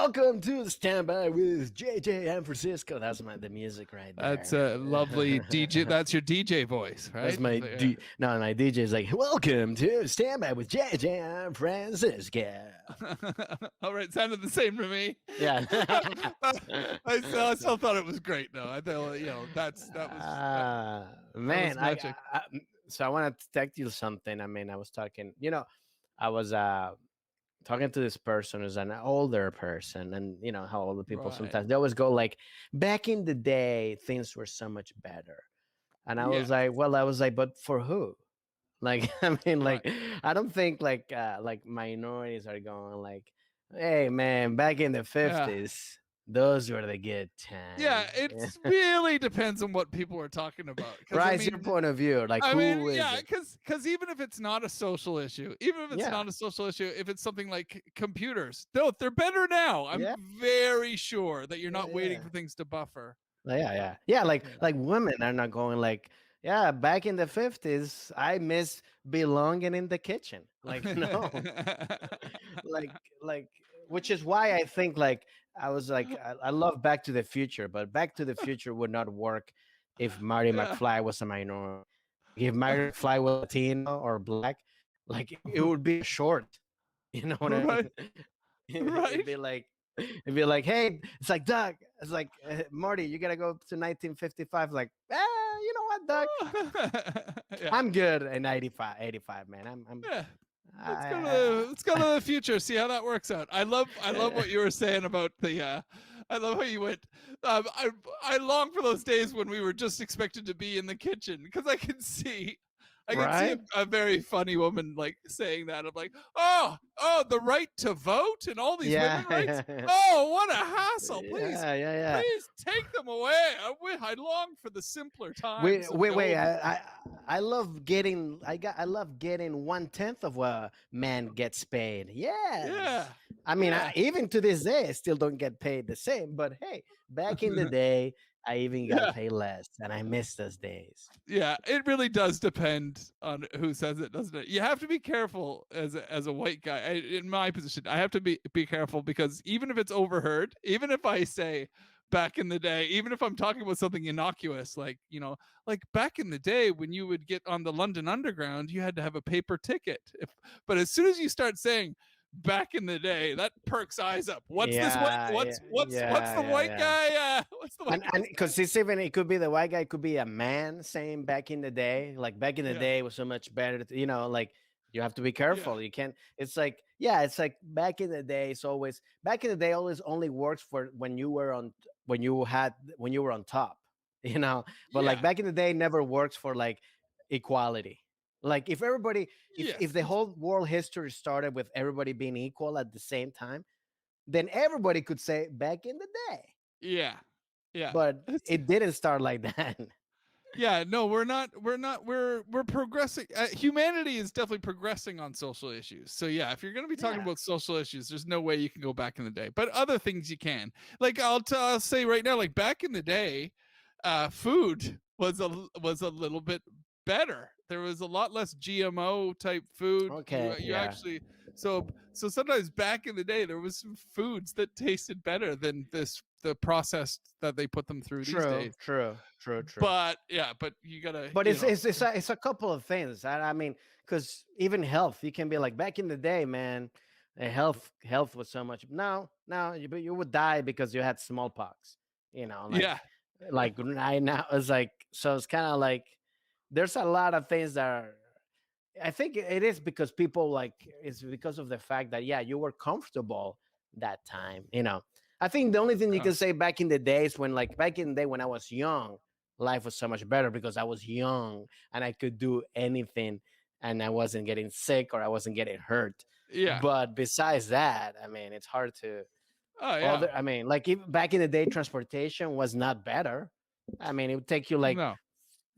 welcome to the Standby with JJ and Francisco. That's the music right That's there. a lovely DJ. That's your DJ voice, That's right? my no, my DJ is like, welcome to Standby with JJ and Francisco. All right, sounded the same to me. Yeah. I still thought it was great. No, I thought that was Man, magic. So I want to text you something. I mean, I was talking. I was talking to this person who's an older person, and you know how older people Right. sometimes they always go like, back in the day things were so much better. And I was like, but for who? Like, I mean, like, Right. I don't think like minorities are going like, hey man, back in the 50s, those were the good times. Yeah, it really depends on what people are talking about. Right, it's your point of view. Like, who is it? Because even if it's not a social issue, if it's something like computers, no, they're better now. I'm very sure that you're not waiting for things to buffer. Yeah. Like women are not going like, yeah, back in the 50s, I miss belonging in the kitchen. Like, no. like which is why I think like I was like I love Back to the Future, but Back to the Future would not work if Marty McFly was a minority. If Marty McFly was Latino or black, like it would be short. You know what I mean? Right. It'd be like, hey, it's like Doug. It's like Marty, you gotta go to 1955. Like, you know what, Doug? I'm good in 85, man. I'm Let's go to the future. See how that works out. I love what you were saying about the. I love how you went. I long for those days when we were just expected to be in the kitchen because I can see a very funny woman like saying that. I'm like, oh, the right to vote and all these women rights. Oh, what a hassle! Please, please take them away. I long for the simpler times. Wait. I love getting. I love getting 1/10 of what a man gets paid. Yeah. I mean, even to this day, I still don't get paid the same. But hey, back in the day, I even got paid less, and I miss those days. Yeah, it really does depend on who says it, doesn't it? You have to be careful as a white guy. In my position, I have to be careful because even if it's overheard, even if I say back in the day, even if I'm talking about something innocuous, like like back in the day when you would get on the London Underground, you had to have a paper ticket. But as soon as you start saying back in the day, that perks eyes up. What's the white guy? What's the white guy? Because it could be the white guy, it could be a man saying back in the day, like back in the day was so much better. Like you have to be careful. You can't. It's like back in the day. It's always back in the day. Always only works for when you were on top. But like back in the day, never works for like equality. Like if everybody, if the whole world history started with everybody being equal at the same time, then everybody could say back in the day. Yeah. But it didn't start like that. Yeah, no, we're not. We're progressing. Humanity is definitely progressing on social issues. So yeah, if you're going to be talking about social issues, there's no way you can go back in the day. But other things you can. Like I'll say right now, like back in the day, food was a little bit better. There was a lot less GMO type food. Okay. You actually so sometimes back in the day there was some foods that tasted better than the processed that they put them through these days. True. But you gotta. But it's a couple of things. I mean, because even health, you can be like back in the day, man. Health was so much. No, you would die because you had smallpox. Like right now it's like so. It's kind of like there's a lot of things that are. I think it is because people like it's because of the fact that you were comfortable that time. I think the only thing you can say back in the days when back in the day when I was young, life was so much better because I was young and I could do anything and I wasn't getting sick or I wasn't getting hurt. Yeah. But besides that, I mean, it's hard to. Oh yeah. I mean, like if back in the day, transportation was not better. I mean, it would take you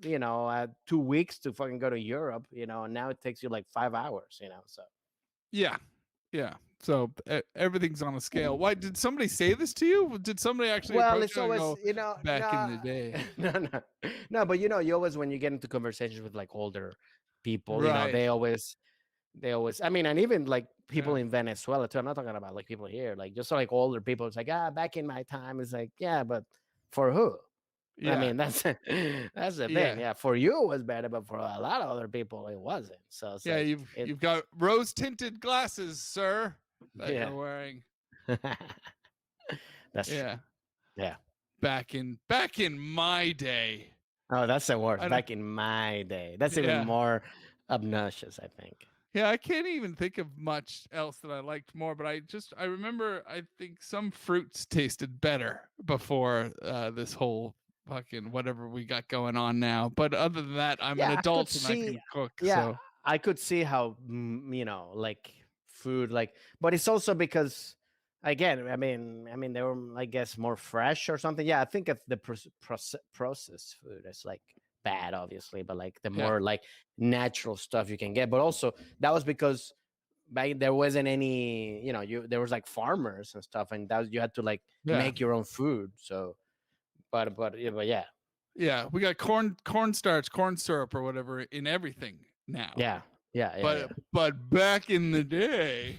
2 weeks to fucking go to Europe, and now it takes you like 5 hours, so. Yeah. So everything's on a scale. Why did somebody say this to you? Did somebody actually? Well, it's always, back in the day. No, but you always when you get into conversations with like older people, right. They always They always, I mean, and even like people Yeah. in Venezuela too. I'm not talking about like people here, like just like older people. It's like, back in my time, it's like, yeah, but for who? I Yeah. mean, that's that's the thing. Yeah. Yeah, for you it was better, but for a lot of other people it wasn't. So it's Yeah, like you've got rose tinted glasses, sir, that yeah, you're wearing. that's true. Yeah. Yeah. Back in my day. Oh, that's the worst. I don't, Back in my day, that's even yeah. more obnoxious, I think. Yeah, I can't even think of much else that I liked more, but I remember I think some fruits tasted better before this whole fucking whatever we got going on now. But other than that, I'm an Yeah, I could adult and I see. can cook, Yeah, so I could see how like food, like, but it's also because, again, I mean, they were, I guess, more fresh or something. Yeah, I think if the processed food is like bad, obviously, but like the yeah. more like natural stuff you can get, but also that was because back there wasn't any, there was like farmers and stuff, and that was, you had to like Yeah. make your own food. So, but yeah, Yeah, we got cornstarch, corn syrup or whatever in everything now. yeah, yeah, yeah, yeah. But back in the day,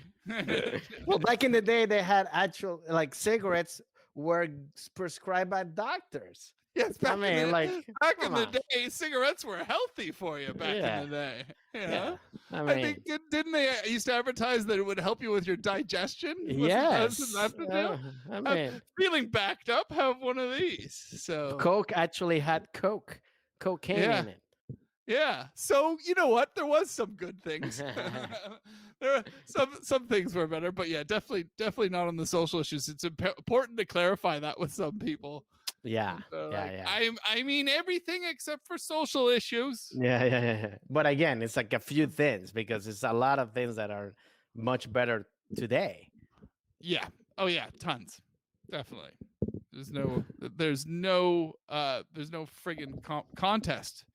Well, back in the day, they had actual like cigarettes were prescribed by doctors. yes, I mean, like, back in come the on. day, cigarettes were healthy for you back in Yeah, the day. You yeah. know? I I mean, think didn't they used to advertise that it would help you with your digestion? Wasn't yes. that the deal? I I'm mean, feeling backed up. Have one of these. So Coke actually had cocaine yeah, in it. yeah. So you know what? There was some good things. There are some things were better, but yeah, definitely not on the social issues. It's important to clarify that with some people. Yeah, Like, yeah. I mean everything except for social issues. Yeah. But again, it's like a few things because it's a lot of things that are much better today. Yeah. Oh yeah, tons. Definitely. There's no friggin' contest,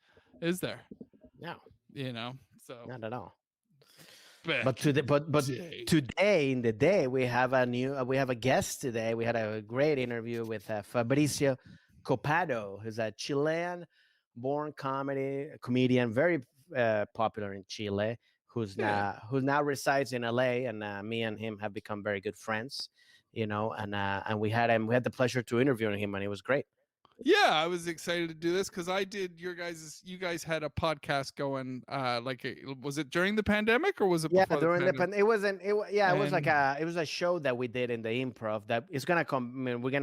is there? No, You know. So not at all. But back today, in the but day. today in the day, we have a guest today. We had a great interview with Fabrizio Copado, who's a Chilean-born comedian, very popular in Chile, Yeah. who now resides in LA, and me and him have become very good friends. And we had the pleasure to interview him, and it was great. Yeah, I was excited to do this because you guys had a podcast going was it during the pandemic or was it Yeah, before the during the pandemic? it wasn't it wa- yeah, And it was a show that we did in the improv that is gonna come. I mean, we're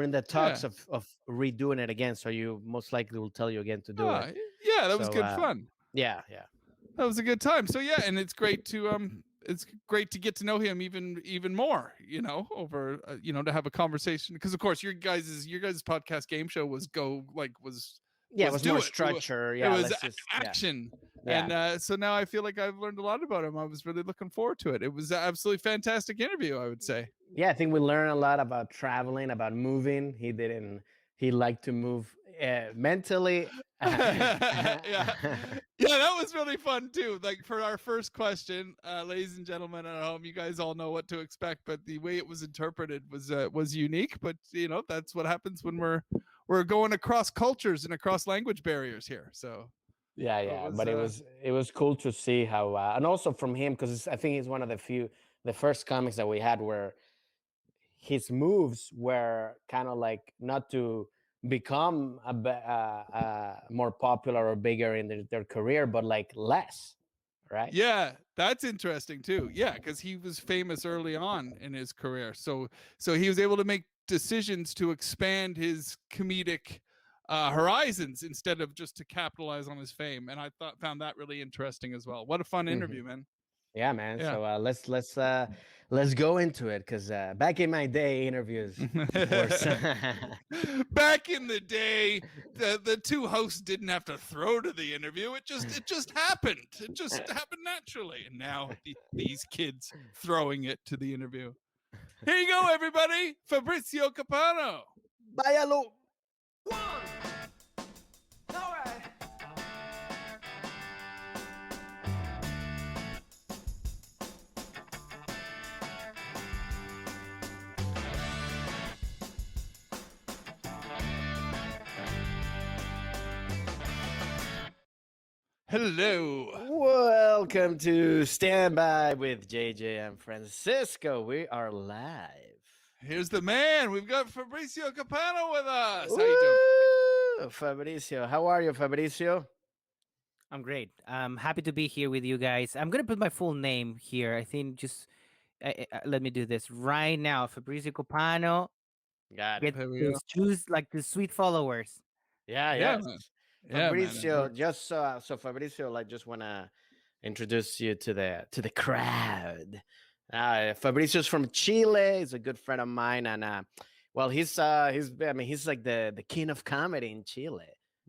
in the yeah. talks of redoing it again, so you most likely will tell you again to do it. Yeah, that was So good fun. yeah. That was a good time. So yeah, and it's great to get to know him even more, over to have a conversation because of course your guys' podcast game show was Yeah, it was do more it. structure. It Yeah, was let's just action. yeah. And so now I feel like I've learned a lot about him. I was really looking forward to it. It was an absolutely fantastic interview, I would say. Yeah, I think we learned a lot about traveling, about moving. He liked to move mentally. Yeah. Yeah, that was really fun too. Like for our first question, ladies and gentlemen at home, you guys all know what to expect, but the way it was interpreted was unique. But that's what happens when we're going across cultures and across language barriers here. So Yeah, but it was cool to see how, and also from him, because I think he's one of the first comics that we had where his moves were kind of like not to become more popular or bigger in their career, but like less, right? yeah, that's interesting too. Yeah, because he was famous early on in his career, so he was able to make decisions to expand his comedic horizons instead of just to capitalize on his fame. And I found that really interesting as well. What a fun Mhm. interview, man. Yeah, man. Yeah. So let's go into it because back in my day, interviews were Back in the day, the two hosts didn't have to throw to the interview. It just happened. It just happened naturally. And now these kids throwing it to the interview. Here you go, everybody. Fabrizio Copano. Váyalo. All right. Hello. Welcome to Standby with JJ and Francisco. We are live. Here's the man. We've got Fabrizio Copano with us. How you doing? Woo! Fabricio, how are you, Fabricio? I'm great. I'm happy to be here with you guys. I'm gonna put my full name here. I think just let me do this right now. Fabrizio Copano. Got it. Get There we go. those choose like the sweet followers. Yeah, Yeah, yes. man. Yeah, man. It Fabricio, works. just so Fabricio, like, just wanna introduce you to the crowd. Fabricio's from Chile. He's a good friend of mine, and well, he's like the king of comedy in Chile.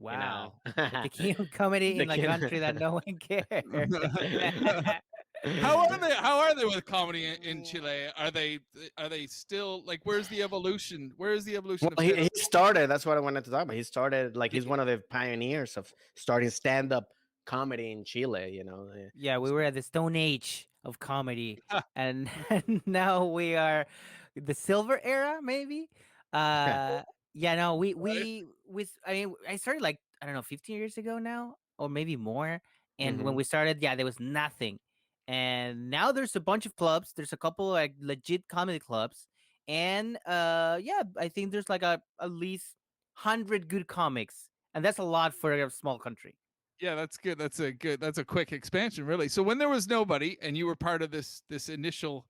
You know, Wow, like the king of comedy the in a king. country that no one cares. How are they with comedy in Chile? Are they still like? Where's the evolution? Where is the evolution Well, of he stand-up? started. That's what I wanted to talk about. He started like he's Y- one of the pioneers of starting stand up comedy in Chile. yeah, we were at the Stone Age of comedy, and, and now we are the Silver Era, maybe. Uh, yeah, no, Right? I mean, I started like I don't know, 15 years ago now, or maybe more. And when hmm we started, yeah, there was nothing, and now there's a bunch of clubs. There's a couple like legit comedy clubs, and yeah, I think there's like at least 100 good comics, and that's a lot for a small country. Yeah, that's good. That's a quick expansion, really. So when there was nobody and you were part of this initial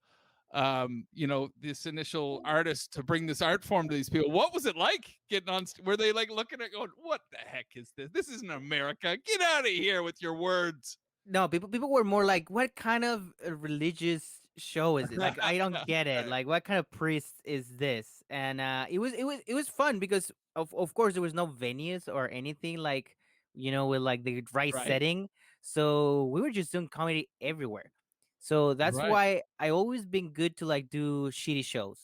this initial artist to bring this art form to these people, what was it like getting on? Were they like looking at going, what the heck is this? This isn't America. Get out of here with your words. No, people were more like, "What kind of religious show is it? Like, I don't get it. Like, what kind of priest is this?" And it was fun because of course there was no venues or anything like with like the right Right. setting. So we were just doing comedy everywhere. So that's Right. why I always been good to like do shitty shows.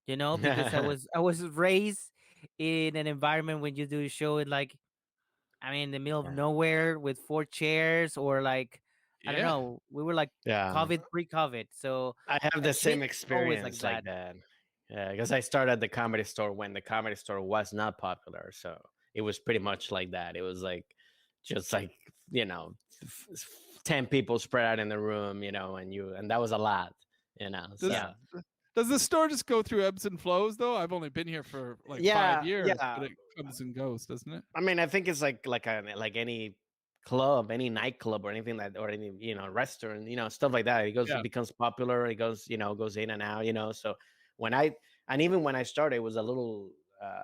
Because I was raised in an environment when you do a show in like I mean, in the middle of yeah, nowhere with four chairs, or like, I don't Yeah. know. We were like yeah. COVID, pre-COVID, so I have I the hit same always like experience like that. that. Yeah, because I started at the comedy store when the comedy store was not popular, so it was pretty much like that. It was like just like 10 people spread out in the room, and that was a lot, Does Yeah, So does the store just go through ebbs and flows though? I've only been here for like 5 years, yeah. but it comes and goes, doesn't it? I mean, I think it's like any club, any nightclub or anything or any restaurant, stuff like that. It Yeah. becomes popular. It goes in and out. So when I and even when I started, it was a little.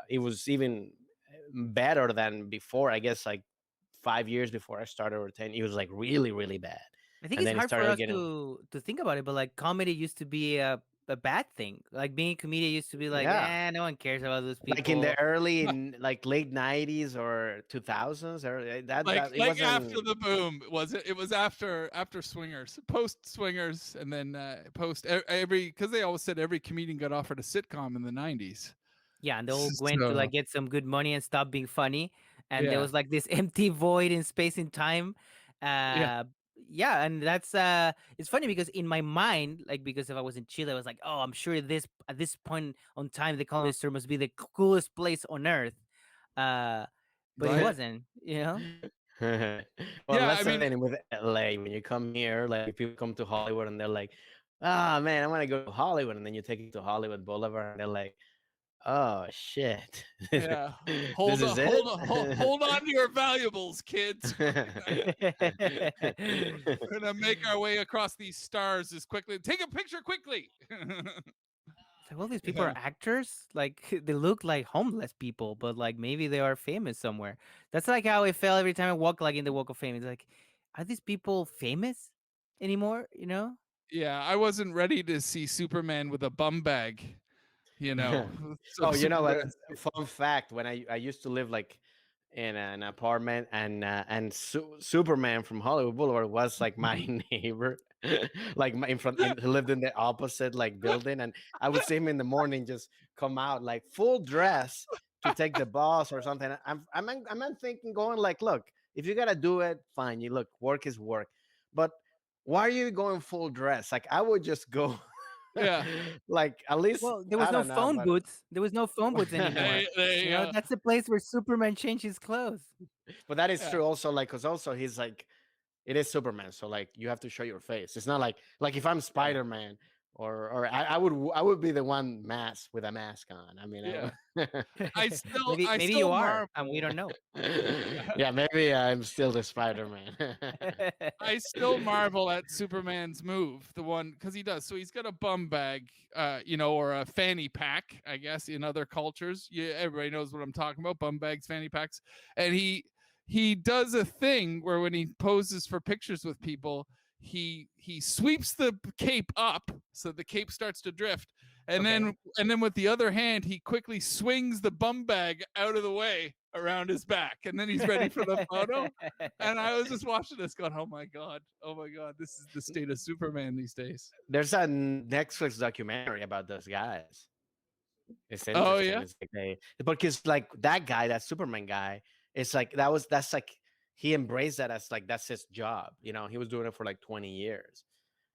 It was even better than before. I guess like 5 years before I started or 10, it was like really really bad, I think and it's then it hard for started us getting. to think about it, but like comedy used to be a bad thing. Like being a comedian used to be like, Yeah, no one cares about those like in the people. like late 90s or 2000s, or that it Like after wasn't. the boom, was it? It was after Swingers, post Swingers, and then post every because they always said every comedian got offered a sitcom in the '90s. Yeah, and they all went to So like get some good money and stop being funny. And there yeah, was like this empty void in space and time. yeah, Uh yeah, and that's it's funny because in my mind, like because if I was in Chile, I was like, oh, I'm sure this at this point on time the comedy store must be the coolest place on earth. Uh but it right. wasn't. Well, Yeah, that's I the mean, thing with LA. When you come here, like if people come to Hollywood and they're like, "Ah, man, I want to go to Hollywood," and then you take it to Hollywood Boulevard, and they're like, "Oh shit, yeah. this Hold on, is it." hold on to your valuables, kids. We're gonna make our way across these stars as quickly. Take a picture quickly. It's like all these people Yeah. are actors. Like they look like homeless people, but like maybe they are famous somewhere. That's like how it felt every time I walk like in the Walk of Fame. It's like, are these people famous anymore? Yeah, I wasn't ready to see Superman with a bum bag. So Oh, you know what? Superman. Fun fact: when I used to live like in an apartment, and Superman from Hollywood Boulevard was like my neighbor, like in front. He lived in the opposite like building, and I would see him in the morning just come out like full dress to take the bus or something. I'm thinking, going like, look, if you gotta do it, fine. You look, work is work, but why are you going full dress? Like I would just go. Yeah, Like at least Well, there was I no don't know, phone but booths. There was no phone booths anymore. they That's the place where Superman changed his clothes. but that is yeah, true also, like because also he's like it is Superman. So like you have to show your face. It's not like if I'm Yeah. Spider Man, or I would be the one mask with a mask on. I mean, Yeah. I maybe I maybe still you are, and we marvel. don't know. yeah, maybe I'm still the Spider Man. I still marvel at Superman's move, the one because he does. So he's got a bum bag, or a fanny pack, I guess, in other cultures. Yeah, everybody knows what I'm talking about: bum bags, fanny packs, and he does a thing where when he poses for pictures with people, he sweeps the cape up so the cape starts to drift, and Okay. then with the other hand he quickly swings the bum bag out of the way around his back, and then he's ready for the photo. And I was just watching this going, oh my god, this is the state of Superman these days. There's a Netflix documentary about those guys. It's Oh interesting. yeah. It's like because like that guy, that Superman guy, it's like that's like he embraced that as like that's his job. He was doing it for like 20 years.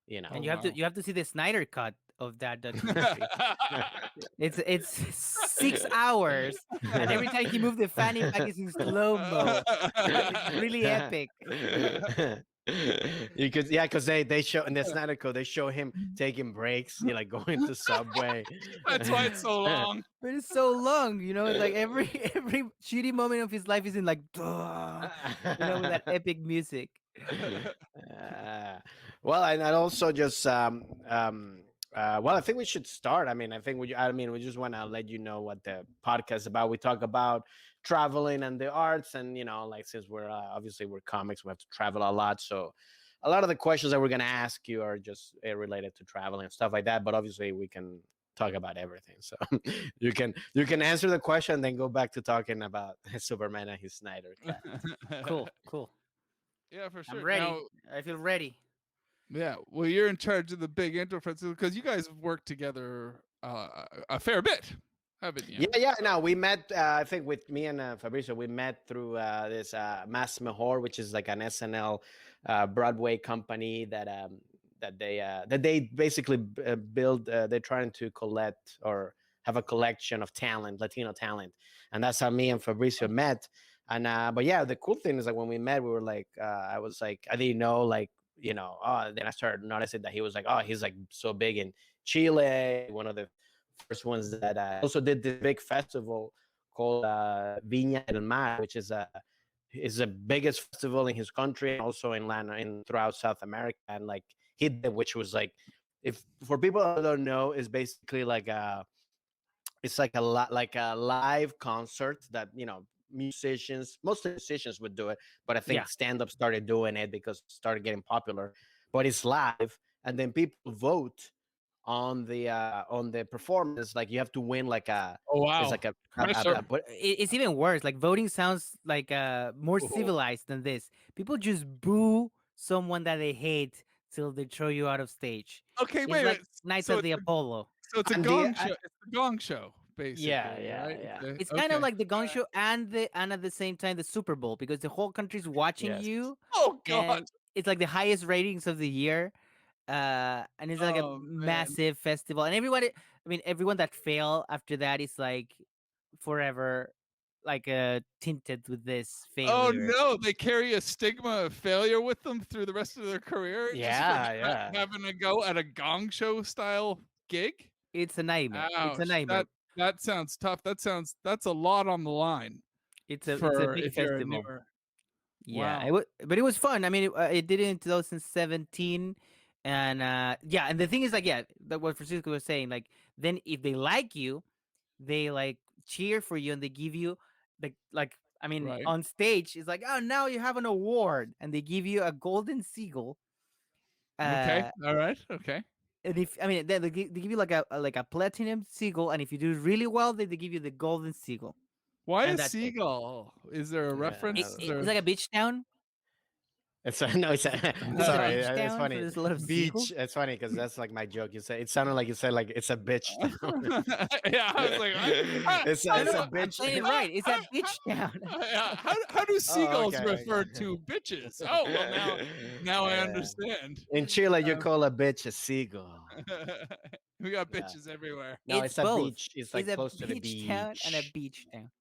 You Oh And know. you have to wow. you have to see the Snyder cut of that documentary. It's 6 hours, and every time he moved the fanny pack is in slow mo. It's really epic. You could, yeah, because they show in the Snyder Code they show him taking breaks, like going to Subway. That's why it's so long. But it's so long, it's like every every shitty moment of his life is in like, "Duh," with that epic music. Uh, well, and also just well, I think we should start. I mean, we just want to let you know what the podcast is about. We talk about traveling and the arts, and like since we're obviously we're comics, we have to travel a lot. So a lot of the questions that we're gonna ask you are just related to traveling and stuff like that. But obviously, we can talk about everything. So you can answer the question, and then go back to talking about Superman and his Snyder cut. Cool, cool. Yeah, for I'm sure. Now, ready. I feel ready. yeah, well, you're in charge of the big intro, Francisco, because you guys have worked together a fair bit, haven't you? Yeah, yeah. No, we met. I think with me and Fabrizio, we met through this Mass Mejor, which is like an SNL Broadway company that they basically build. They're trying to collect or have a collection of talent, Latino talent, and that's how me and Fabrizio met. And but yeah, the cool thing is like when we met, we were like, I was like, I didn't know, like oh, then I started noticing that he was like, oh, he's like so big in Chile, one of the first ones that also did this big festival called Viña del Mar, which is the biggest festival in his country and also in throughout South America. And like he did, which was like, if for people that don't know, is basically like it's like a lot like a live concert that musicians, mostly musicians would do it, but I Yeah. think stand up started doing it because it started getting popular. But it's live, and then people vote on the performance. Like you have to win like Oh it's wow, like pressure. It's even worse. Like voting sounds like more Oh. civilized than this. People just boo someone that they hate till they throw you out of stage. Okay, It's wait, like wait. Knights So of it's the Apollo. a and gong show. It's a gong show, yeah, basically, yeah, right? yeah. It's kind of Okay. like the Gong Show and at the same time the Super Bowl, because the whole country's watching Yes. you, Oh God. and it's like the highest ratings of the year. And it's like a Oh man. massive festival, and everyone that fail after that is like forever like tinted with this Oh failure. no, they carry a stigma of failure with them through the rest of their career just for Yeah, yeah. having a go at a gong show style gig. It's a nightmare. It's a Ouch. nightmare. That sounds tough. That's a lot on the line It's a for big if you're a festival. newer. Yeah, Wow. but it was fun. I mean, it did it in 2017, and yeah, and the thing is, like, yeah, what Francisco was saying, like, then if they like you, they like cheer for you, and they give you I mean, Right. on stage, it's like, oh, now you have an award, and they give you a golden seagull. Okay. Uh, All right. Okay. and if I mean, they give you like a platinum seagull, and if you do really well, they give you the golden seagull, Why and a that's it. seagull? Is there a It, reference? Is it there it's like a beach town. It's no, it's It's a sorry, beach it's town, so funny. there's a lot of Beach. seagulls. It's funny because that's like my joke. You say it sounded like you said like it's a bitch town. Yeah, I was like, No, It's a no, I'm bitch. saying it right. It's a beach town. yeah, how do Oh, seagulls okay, refer okay. to bitches? Oh well, now I Yeah. understand. In Chile, you Um, call a bitch a seagull. we got Yeah. bitches everywhere. No, It's it's a both. beach. It's It's like a close to the beach town and a beach. beach town.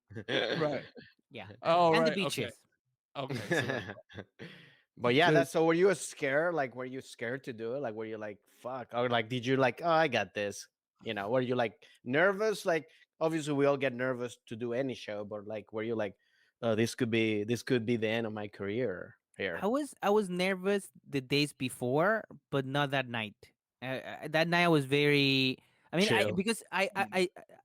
Right. Yeah, Oh and the right. Okay. beaches. Okay. So that's But yeah, Good. that's so. Were you scared? Like, were you scared to do it? Like, were you like, fuck? Or like, did you like, oh, I got this? You know, were you like nervous? Like, obviously, we all get nervous to do any show, but like, were you like, oh, this could be the end of my career here? I was nervous the days before, but not that night. That night I was very. I mean, I Chill. because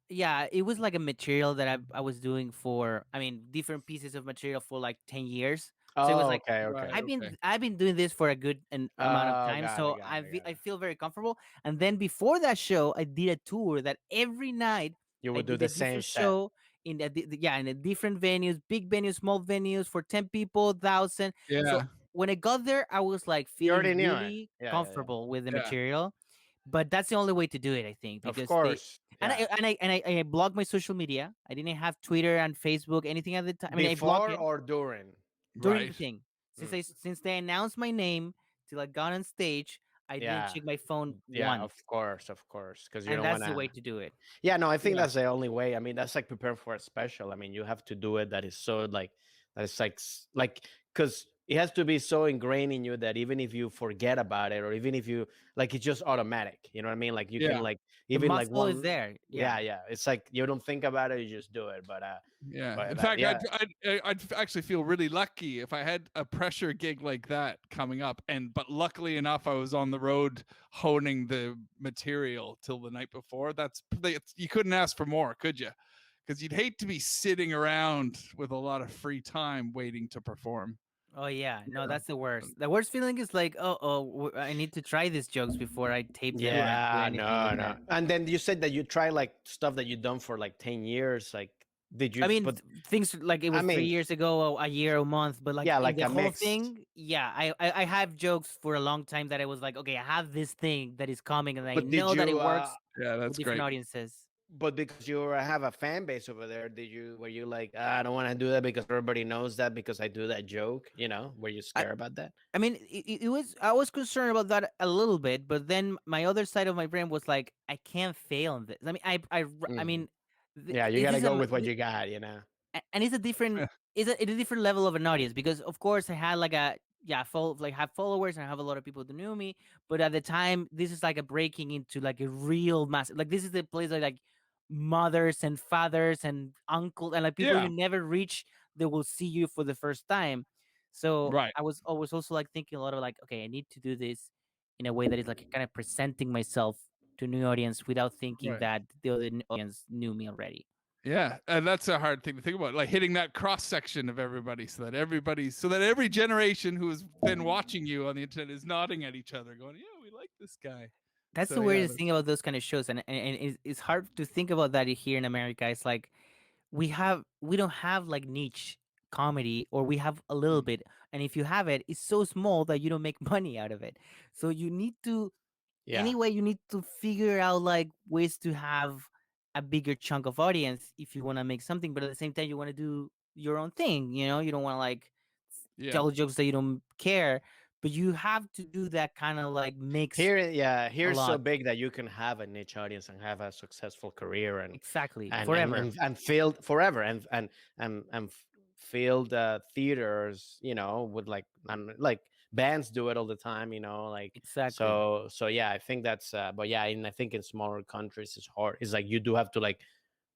yeah, it was like a material that I was doing for. I mean, different pieces of material for like 10 years. So it was Oh, like okay, okay. Right. Okay. I've been doing this for a good amount of Oh, time, got it, so got it, got I it. feel very comfortable. And then before that show, I did a tour that every night You I would do did the a same different set. show in yeah, in a different venues, big venues, small venues for 10 people, 1,000. So Yeah. when I got there, I was like You feeling already knew it. really Yeah, yeah, yeah. comfortable with the Yeah. material. But that's the only way to do it, I think, Of because they course. Yeah. and I blocked my social media. I didn't have Twitter and Facebook, anything at the time. I mean, I blocked Before it or during? during the Right. thing. Mm. Since they announced my name till I got on stage, I didn't Yeah. check my phone Yeah, once, of course, because you and don't want that's the to. way to do it. Yeah, no, I think Yeah. that's the only way. I mean, that's like preparing for a special. I mean, you have to do it that is so like that is like like because it has to be so ingrained in you that even if you forget about it or even if you like it's just automatic. You know what I mean? Like you can Yeah. like The even like muscle is one. there. Yeah. Yeah, yeah. It's like you don't think about it, you just do it. Yeah. In But fact, yeah. I'd actually feel really lucky if I had a pressure gig like that coming up. And but luckily enough, I was on the road honing the material till the night before. You couldn't ask for more, could you? Because you'd hate to be sitting around with a lot of free time waiting to perform. Oh yeah, You no, know? that's the worst. The worst feeling is like, I need to try these jokes before I tape them or Right. do Yeah, anything no, with no. them. And then you said that you try like stuff that you done for like 10 years. Like, did you, I mean, but things like it I was three mean, years ago, a year, a month, but like yeah, in like the a whole mixed. thing, yeah, I have jokes for a long time that I was like, okay, I have this thing that is coming, and I But did know that it you, works Yeah, with that's different great. audiences. but because you have a fan base over there, were you like, I don't want to do that because everybody knows that because I do that joke, you know? Were you I, scared about that? I mean, it was I was concerned about that a little bit, but then my other side of my brain was like, I can't fail in this. I mean, I Hmm. mean, Yeah, you this got to is go with what you got, you know? and it's a different it's a different level of an audience because of course I had like a yeah like have followers and I have a lot of people that knew me, but at the time this is like a breaking into like a real mass, like this is the place where like mothers and fathers and uncle and like people you Yeah. never reach, they will see you for the first time. So Right. I was always also like thinking a lot of like, okay, I need to do this in a way that is like kind of presenting myself to a new audience without thinking Right. that the other audience knew me already. Yeah, and that's a hard thing to think about, like hitting that cross section of everybody, so that every generation who has been watching you on the internet is nodding at each other, going, "Yeah, we like this guy." That's So the yeah, weirdest thing about those kind of shows, and it's hard to think about that here in America. It's like we don't have like niche comedy, or we have a little Mm. bit, and if you have it, it's so small that you don't make money out of it. So you need to Yeah. anyway, you need to figure out like ways to have a bigger chunk of audience if you want to make something, but at the same time you want to do your own thing. You don't want to like yeah, tell jokes that you don't care, but you have to do that kind of like mix Yeah, a here's so lot. big that you can have a niche audience and have a successful career Exactly. Forever. and field forever and field theaters, you know, with like like bands do it all the time, you know, like Exactly. so yeah, I think that's but yeah, and I think in smaller countries it's hard. It's like you do have to like,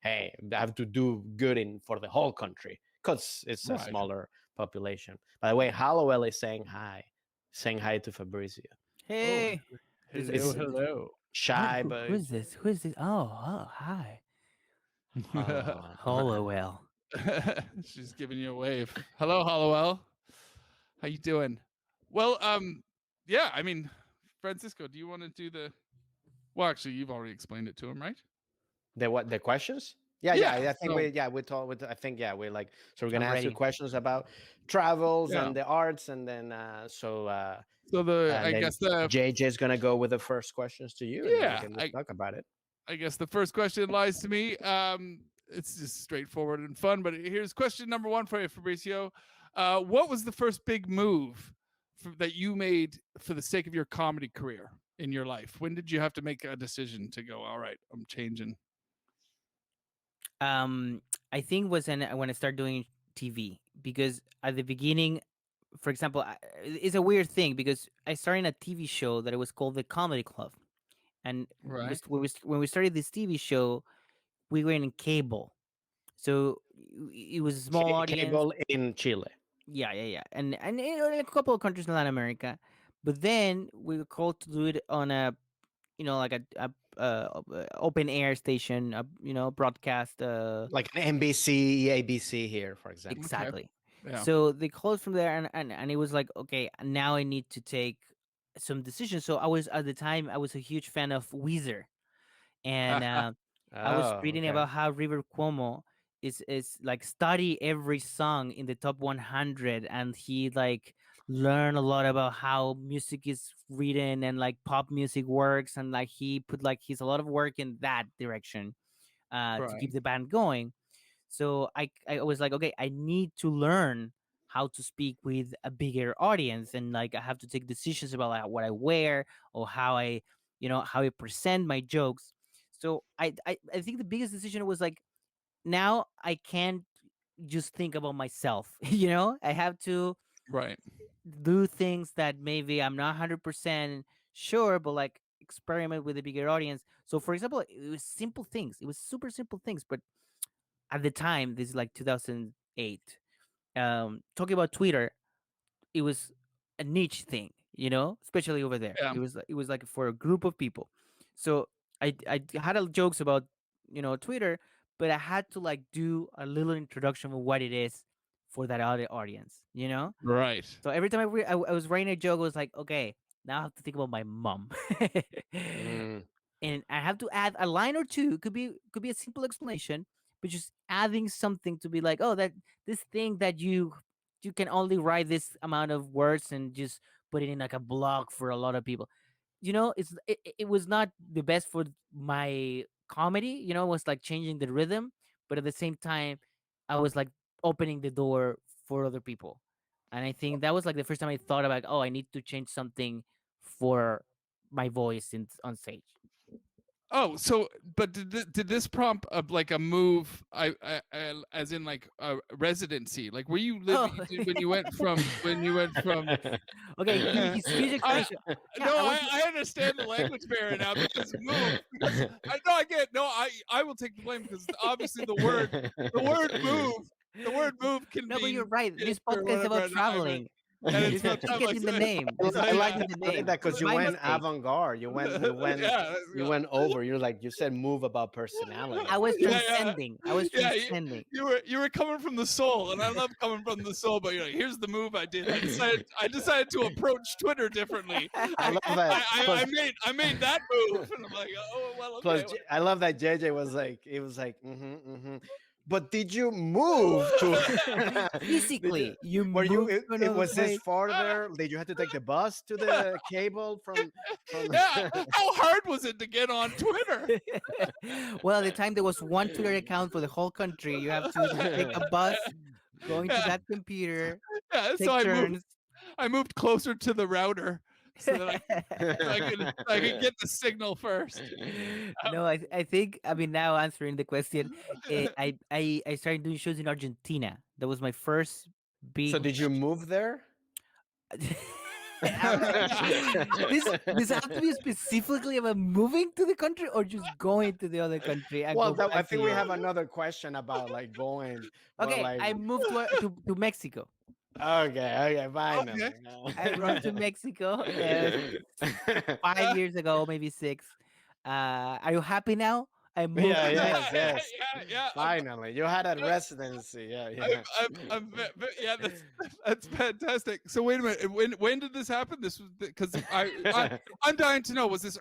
hey, I have to do good in for the whole country because it's a right. smaller population. By the way, Hollowell is saying hi to Fabrizio. Oh, Hey, hello, hello. Shy, who but is this? Who is this? Oh, hi. uh, Hollowell. She's giving you a wave. Hello, Hollowell. How you doing? Well, yeah. I mean, Francisco, do you want to do the? Well, actually, you've already explained it to him, right? the questions. Yeah, yeah. Yeah. I think So we talk with. I think yeah, we like so we're gonna I'm ask you ready. questions about travels yeah. and the arts, and then I and then guess the JJ's gonna go with the first questions to you, and then we yeah. can just talk about it. I guess the first question lies to me. It's just straightforward and fun. But here's question number one for you, Fabricio. What was the first big move that you made for the sake of your comedy career in your life? When did you have to make a decision to go, all right, I'm changing? Um, I think was when I started doing TV, because at the beginning, for example, it's a weird thing because I started in a TV show that it was called the Comedy Club, and Right. when we started this TV show, we were in cable, so it was a small audience. Cable in Chile. Yeah, yeah, yeah, and in a couple of countries in Latin America, but then we were called to do it on a, like open air station, broadcast. Like an NBC, ABC here, for example. Okay. Exactly. Yeah. So they closed from there, and it was like, okay, now I need to take some decisions. So at the time I was a huge fan of Weezer, and I was Oh, reading okay. about how River Cuomo is like study every song in the top 100, and he like learn a lot about how music is written and like pop music works, and like he put like he's a lot of work in that direction to Right. keep the band going. So I was like, okay, I need to learn how to speak with a bigger audience, and like I have to take decisions about like, what I wear or how how I present my jokes. So I think the biggest decision was like, now I can't just think about myself. I have to Right. do things that maybe I'm not 100% sure, but like experiment with a bigger audience. So for example, it was simple things. It was super simple things, but at the time, this is like 2008, talking about Twitter, it was a niche thing, especially over there. Yeah. It was like for a group of people. So I had jokes about Twitter, but I had to like do a little introduction of what it is for that other audience. Right. So every time I was writing a joke, I was like, okay, now I have to think about my mom. Mm. And I have to add a line or two. Could be a simple explanation, but just adding something to be like, oh, that this thing that you can only write this amount of words and just put it in like a blog for a lot of people. It was not the best for my comedy. It was like changing the rhythm, but at the same time, I was like opening the door for other people. And I think that was like the first time I thought about, oh, I need to change something for my voice on stage. Oh, so but did this prompt like a move? As in like a residency. Like were you Oh, living when you went from okay. His huge I explanation. Yeah, no, I was. I understand the language barrier now because move because I know I get no I will take the blame because obviously the word move can No, but you're mean right. This gesture or podcast is whatever about traveling. and it's Just not just that get like in the so, name. I, Just so I just like yeah. get that. in the I like name. that because you My went mistake. avant-garde. Yeah, You went over. You said move about personality. I was yeah, yeah. transcending. I was Yeah, transcending. you were coming from the soul, and I love coming from the soul. But you're like, here's the move I did. I decided to approach Twitter differently. I love that. Plus, I made that move, and I'm like, oh well, okay. I love that JJ was like, it was like, But did you move to? did you? Physically, you Were you? moved to It another was this place. farther? Did you have to take the bus to the cable from? Yeah, how hard was it to get on Twitter? Well, at the time there was one Twitter account for the whole country. You have to take a bus, going to Yeah, that computer, yeah. So take turns. I moved closer to the router so that I could get the signal first. No, I think, I mean, now answering the question, I started doing shows in Argentina. That was my first So big. did you move there? This have to be specifically about moving to the country or just going to the other country and Well, go I back to think we Europe. have another question about like going, but Okay, like, I moved to Mexico. okay, Okay. finally. I rode to Mexico 5 years ago, maybe six. Are you happy now? I moved Yeah, to yes, Mexico. yes. Yeah. Finally, you had a residency. Yeah, yeah. Yeah, that's fantastic. So wait a minute. When did this happen? This was because I'm dying to know. Was this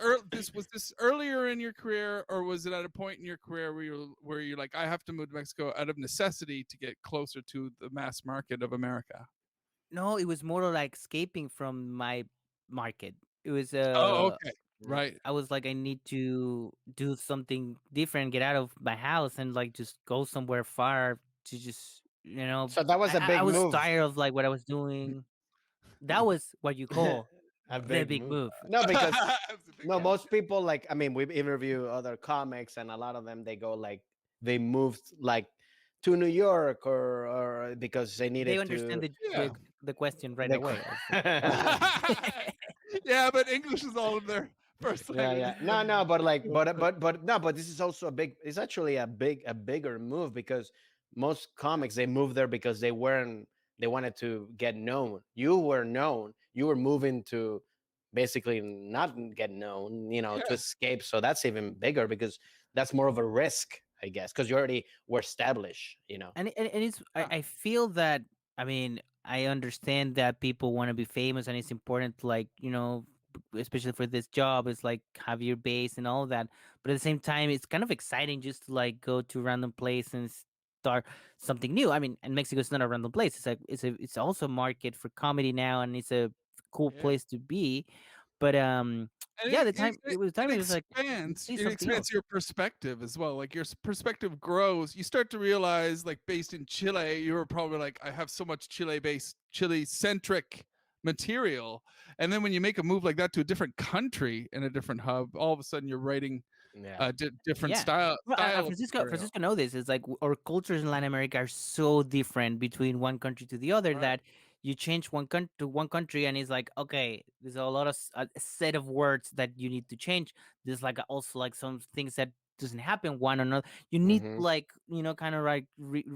earlier in your career, or was it at a point in your career where you're like, I have to move to Mexico out of necessity to get closer to the mass market of America? No, it was more like escaping from my market. It was Oh, okay, right. I was like, I need to do something different, get out of my house, and like just go somewhere far to just So that was a I big was move. tired of like what I was doing. That was what you call A the big big move. move. No, because That's a big no, move. most people like. I mean, we interview other comics, and a lot of them they go like they moved like to New York, or because they They needed understand to. Yeah. the question right The, away. Yeah, but English is all of their first yeah, language. yeah. No, no, but like, but no, but this is also a big. It's actually a bigger move because most comics they moved there because they weren't. They wanted to get known. You were known. You were moving to basically not get known. To Yeah. escape. So that's even bigger because that's more of a risk, I guess, because you already were established. And it's Yeah. I feel that, I mean, I understand that people want to be famous and it's important to, like, especially for this job, it's like have your base and all that, but at the same time it's kind of exciting just to like go to a random place and start something new. I mean, and Mexico's not a random place. It's like it's also a market for comedy now, and it's a cool Yeah. place to be. But And yeah, the time it was it time it was like, see it something else. expands your perspective as well. Like your perspective grows. You start to realize, like based in Chile, you were probably like, I have so much Chile centric material. And then when you make a move like that to a different country in a different hub, all of a sudden you're writing Yeah. a different Yeah. Well, style of material. Francisco know this. It's like our cultures in Latin America are so different between one country to the other Right. that you change one country to one country and it's like, okay, there's a lot of a set of words that you need to change. There's like also like some things that doesn't happen one or another. You need Hmm. like, kind of like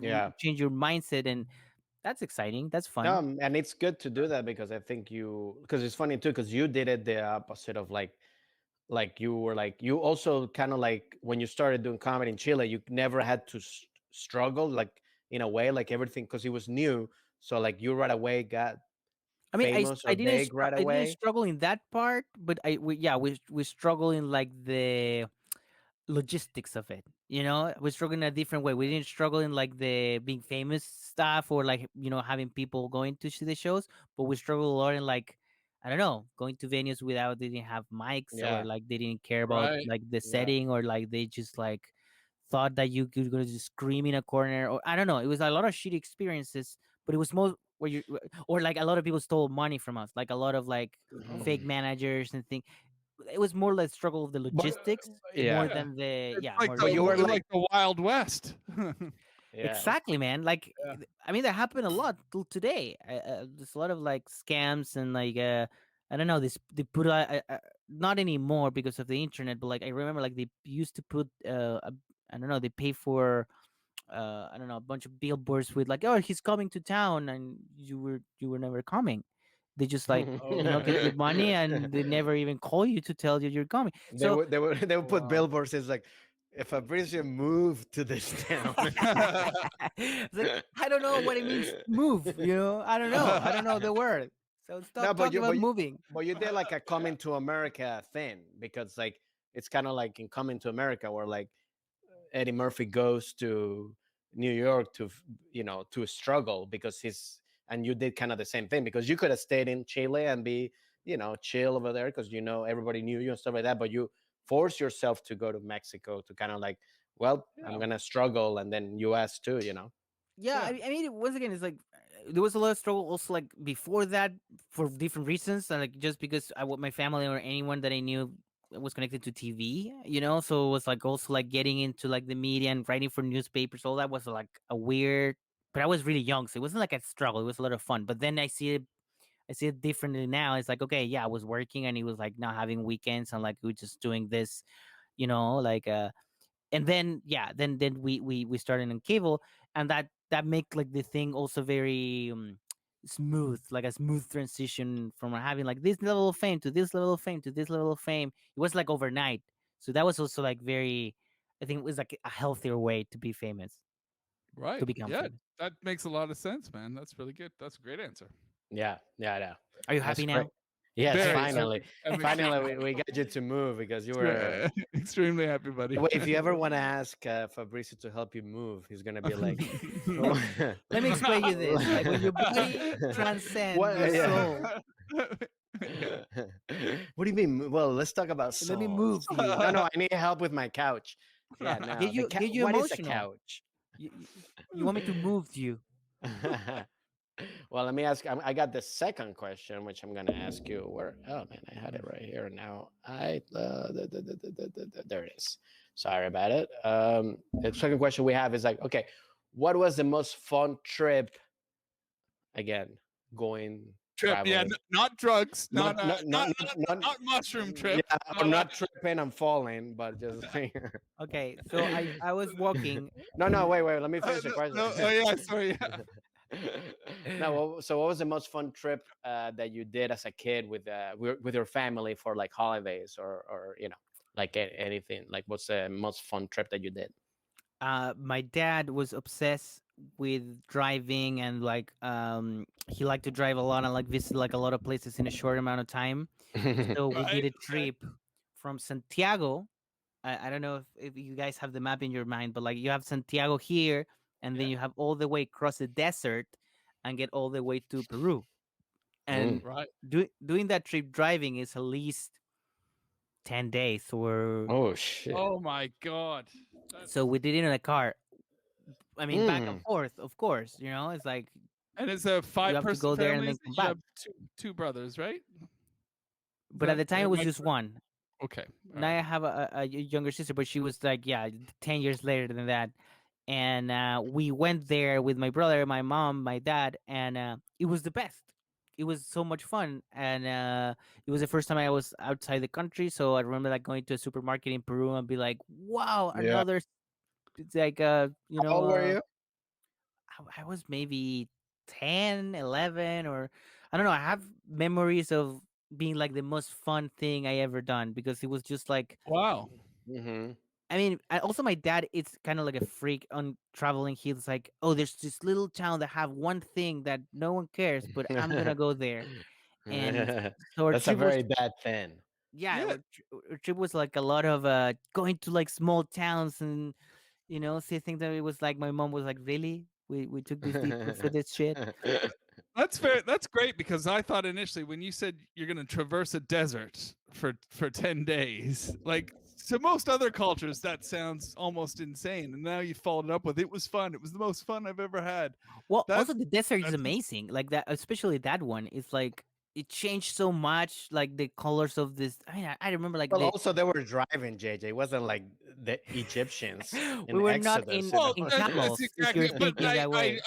Yeah. change your mindset, and that's exciting. That's No, fun. and it's good to do that because I think because it's funny too because you did it the opposite of like you were like you also kind of like when you started doing comedy in Chile, you never had to struggle like in a way like everything because it was new. So like you right away got I mean, famous or big right I didn't away. struggle in that part, but we struggle in like the logistics of it. We struggle in a different way. We didn't struggle in like the being famous stuff or like having people going to see the shows, but we struggle a lot in like, I don't know, going to venues without they didn't have mics, or Yeah, like they didn't care about Right. like the yeah. setting, or like they just like thought that you could go just scream in a corner, or I don't know. It was a lot of shitty experiences, but it was most where you, or like a lot of people stole money from us, like a lot of like fake managers and things. It was more like struggle of the But logistics more yeah, Yeah. than the, It's yeah, like more but than you the were it's like like the Wild West. yeah. exactly, man. Like, Yeah. I mean, that happened a lot till today. There's a lot of like scams and like, I don't know. This they put not anymore because of the internet, but like I remember like they used to put I don't know. They pay for I don't know, a bunch of billboards with like, oh, he's coming to town, and you were never coming. They just like, Oh, get okay. your money, and they never even call you to tell you you're coming. they So would they would they would put Wow. billboards. It's like if Fabrizio moved to this town. it's like, I don't know what it means move. I don't know the word. So No, stop talking about moving. but you did like a coming to America thing because like it's kind of like in Coming to America where like Eddie Murphy goes to New York to to struggle because he's and you did kind of the same thing because you could have stayed in Chile and be chill over there because everybody knew you and stuff like that, but you force yourself to go to Mexico to kind of like, well, I'm Yeah. gonna struggle, and then US too, Yeah, Yeah. I mean, once again, it's like there was a lot of struggle also like before that for different reasons, and like just because my family or anyone that I knew was connected to TV, so it was like also like getting into like the media and writing for newspapers. All that was like a weird, but I was really young, so it wasn't like a struggle. It was a lot of fun. But then I see it differently now. It's like, okay, yeah, I was working and it was like not having weekends and like we were just doing this, like and then yeah, then we started in cable, and that make like the thing also very smooth, like a smooth transition from having like this level of fame to this level of fame to this level of fame. It was like overnight, so that was also like very, I think it was like a healthier way to be famous, to Right. become Yeah. famous. That makes a lot of sense, man. That's really good. That's a great answer. Yeah, yeah, yeah. Are you That's happy great. now? Yes, Very. finally. I'm Finally, extremely we got you to move because you were. extremely happy, buddy. Well, if you ever want to ask Fabrizio to help you move, he's gonna be like, "Oh, Let me explain you this. Like when your body transcend your what? Yeah. soul, Yeah. What do you mean? Well, let's talk about let me souls. move you. No, no, I need help with my couch. Yeah, Get no, the you couch. get you What is a emotional. couch? You want me to move you? Well, let me ask. I got the second question, which I'm gonna ask you. Where? Oh man, I had it right here. Now there it is. Sorry about it. The second question we have is like, okay, what was the most fun trip again going Trip, yeah, traveling? not drugs, Not not not not, not not mushroom trip. yeah, I'm not tripping, I'm falling, but just like Okay, so I was walking. no, wait, let me finish the question. No, oh yeah, sorry. Yeah. No, so what was the most fun trip that you did as a kid with your family for like holidays or like anything? Like, what's the most fun trip that you did? My dad was obsessed with driving, and like he liked to drive a lot and like visit like a lot of places in a short amount of time. So we Right. did a Okay. trip from Santiago. I don't know if you guys have the map in your mind, but like you have Santiago here, and then Yeah. you have all the way across the desert and get all the way to Peru. Mm. And Right. doing that trip driving is at least 10 days. Or Oh shit. Oh my God. so That's we did it in a car. I mean, back and Mm. forth, of course. You know, it's like and it's a you have to five-person go there and family. then come You back. have two brothers, right? Is But at that the time, it was am I just correct? one. Okay. All Now right. I have a younger sister, but she was like, yeah, 10 years later than that. And we went there with my brother, my mom, my dad, and it was the best. It was so much fun, and it was the first time I was outside the country. So I remember like going to a supermarket in Peru and be like, "Wow, Yeah. another!" It's like How old were you? I was maybe 10, 11, or I don't know. I have memories of being like the most fun thing I ever done, because it was just like, Wow. Mm-hmm. I mean, also my dad, it's kind of like a freak on traveling. He's like, oh, there's this little town that have one thing that no one cares, but I'm gonna go there. And so our That's a trip was, very bad thing. yeah, Yeah. our trip was like a lot of going to like small towns and say things that it was like my mom was like, really, we took this detour for this shit. That's fair. That's great because I thought initially when you said you're going to traverse a desert for 10 days, like to most other cultures that sounds almost insane. And now you followed it up with it was fun. It was the most fun I've ever had. Well, That also the desert is that's amazing. Like that, especially that one. It's like it changed so much. Like the colors of this. I mean, I remember like Well, the also they were driving, JJ. It wasn't like the Egyptians we in were not Exodus, in you well, know. in that's camels. If exactly. you're But thinking that way.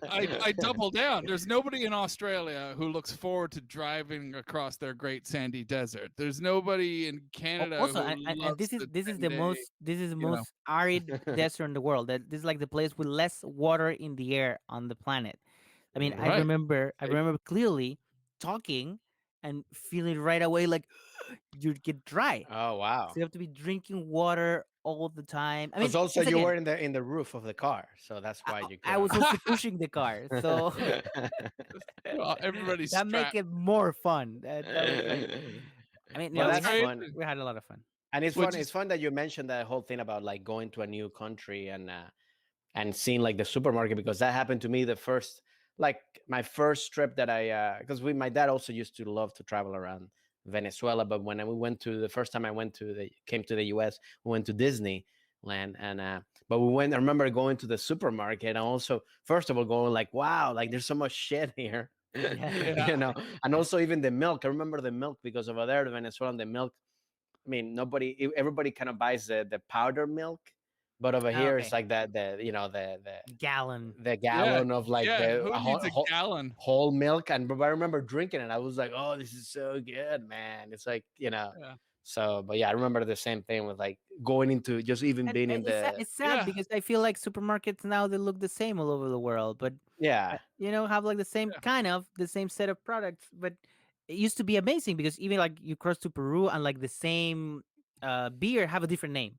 I double down. There's nobody in Australia who looks forward to driving across their great sandy desert. There's nobody in Canada Also, who and loves this is the this is the 10-day. most this is the You know, most arid desert in the world. That this is like the place with less water in the air on the planet. I mean, I Mm. right? remember I remember clearly talking and feeling right away like you get dry. Oh So wow. you have to be drinking water all the time. I Because mean, also once you again, were in the roof of the car, so that's why you I couldn't. was also pushing the car, so Everybody's that make strapped. it more fun. That was like, I mean, Well, That's that's great. fun. we had a lot of fun. And it's fun. Which It's is fun that you mentioned that whole thing about like going to a new country and seeing like the supermarket, because that happened to me the first, like my first trip that I because we my dad also used to love to travel around Venezuela, but when we went to the first time I went to the came to the US, we went to Disneyland, and but we went, I remember going to the supermarket and also first of all going like, wow, like there's so much shit here. Yeah. yeah, you know, and also even the milk. I remember the milk because over there, the Venezuelan, the milk, I mean, everybody kind of buys the powder milk, but over here it's Okay. like that the you know Gallon. the yeah, gallon of like yeah. the Who needs a whole, gallon? whole milk. And but I remember drinking it. I was like, oh, this is so good, man. It's like Yeah, So, but yeah, I remember the same thing with like going into just even And being in the it's sad yeah, because I feel like supermarkets now they look the same all over the world, but yeah. have like the same yeah. kind of the same set of products. But it used to be amazing because even like you cross to Peru and like the same beer have a different name.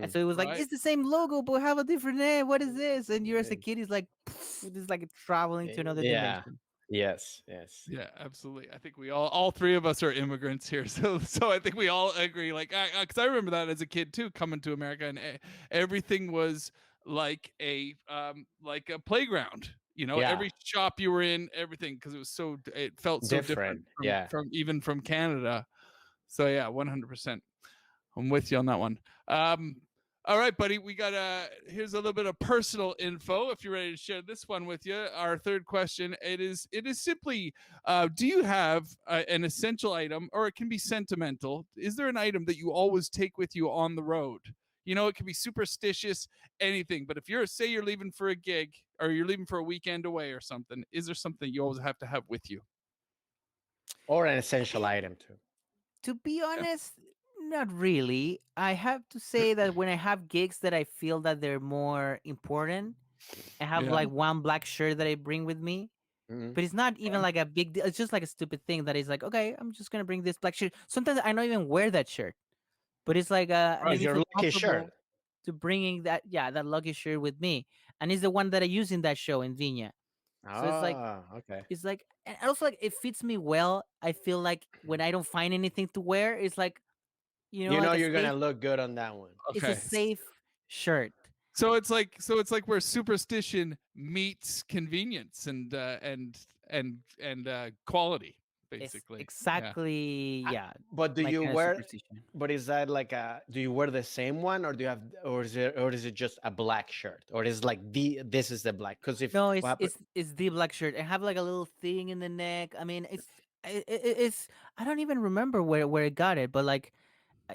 And Hmm. so it was like Right. it's the same logo but have a different name. What is this? And you're as a kid is like this is like traveling to another Yeah. dimension. Yes. Yes. Yeah, absolutely. I think we all three of us are immigrants here, so I think we all agree. Like, because I remember that as a kid too, coming to America, and everything was like a playground. You know, Yeah. every shop you were in, everything, because it felt so different Different. Yeah. from even from Canada. So yeah, 100%. I'm with you on that one. Um, all right, buddy. We got here's a little bit of personal info. If you're ready to share this one with you, our third question. It is simply, do you have an essential item, or it can be sentimental? Is there an item that you always take with you on the road? it can be superstitious, anything. But if you're leaving for a gig or you're leaving for a weekend away or something, is there something you always have to have with you? Or an essential item too. To be Yeah. honest, not really. I have to say that when I have gigs that I feel that they're more important, I have Yeah. like one black shirt that I bring with me. Mhm. But it's not even like a big deal. It's just like a stupid thing that is like, okay, I'm just gonna bring this black shirt. Sometimes I don't even wear that shirt, but it's like it It's makes me your feel lucky shirt. comfortable to bringing that, yeah, that lucky shirt with me, and it's the one that I use in that show in Viña. So Ah, okay. it's like, and also like it fits me well. I feel like when I don't find anything to wear, it's like, You know like a you're gonna safe. look good on that one. It's a Okay. safe shirt. So it's like where superstition meets convenience and quality, It's basically. Yeah. exactly, I, yeah, but do my you kind of wear? superstition. But is that like a? Do you wear the same one, or do you have, or is it just a black shirt, or is it like this is the black? Because if No, what happened? it's the black shirt. I have like a little thing in the neck. I mean, it's I don't even remember where I got it, but like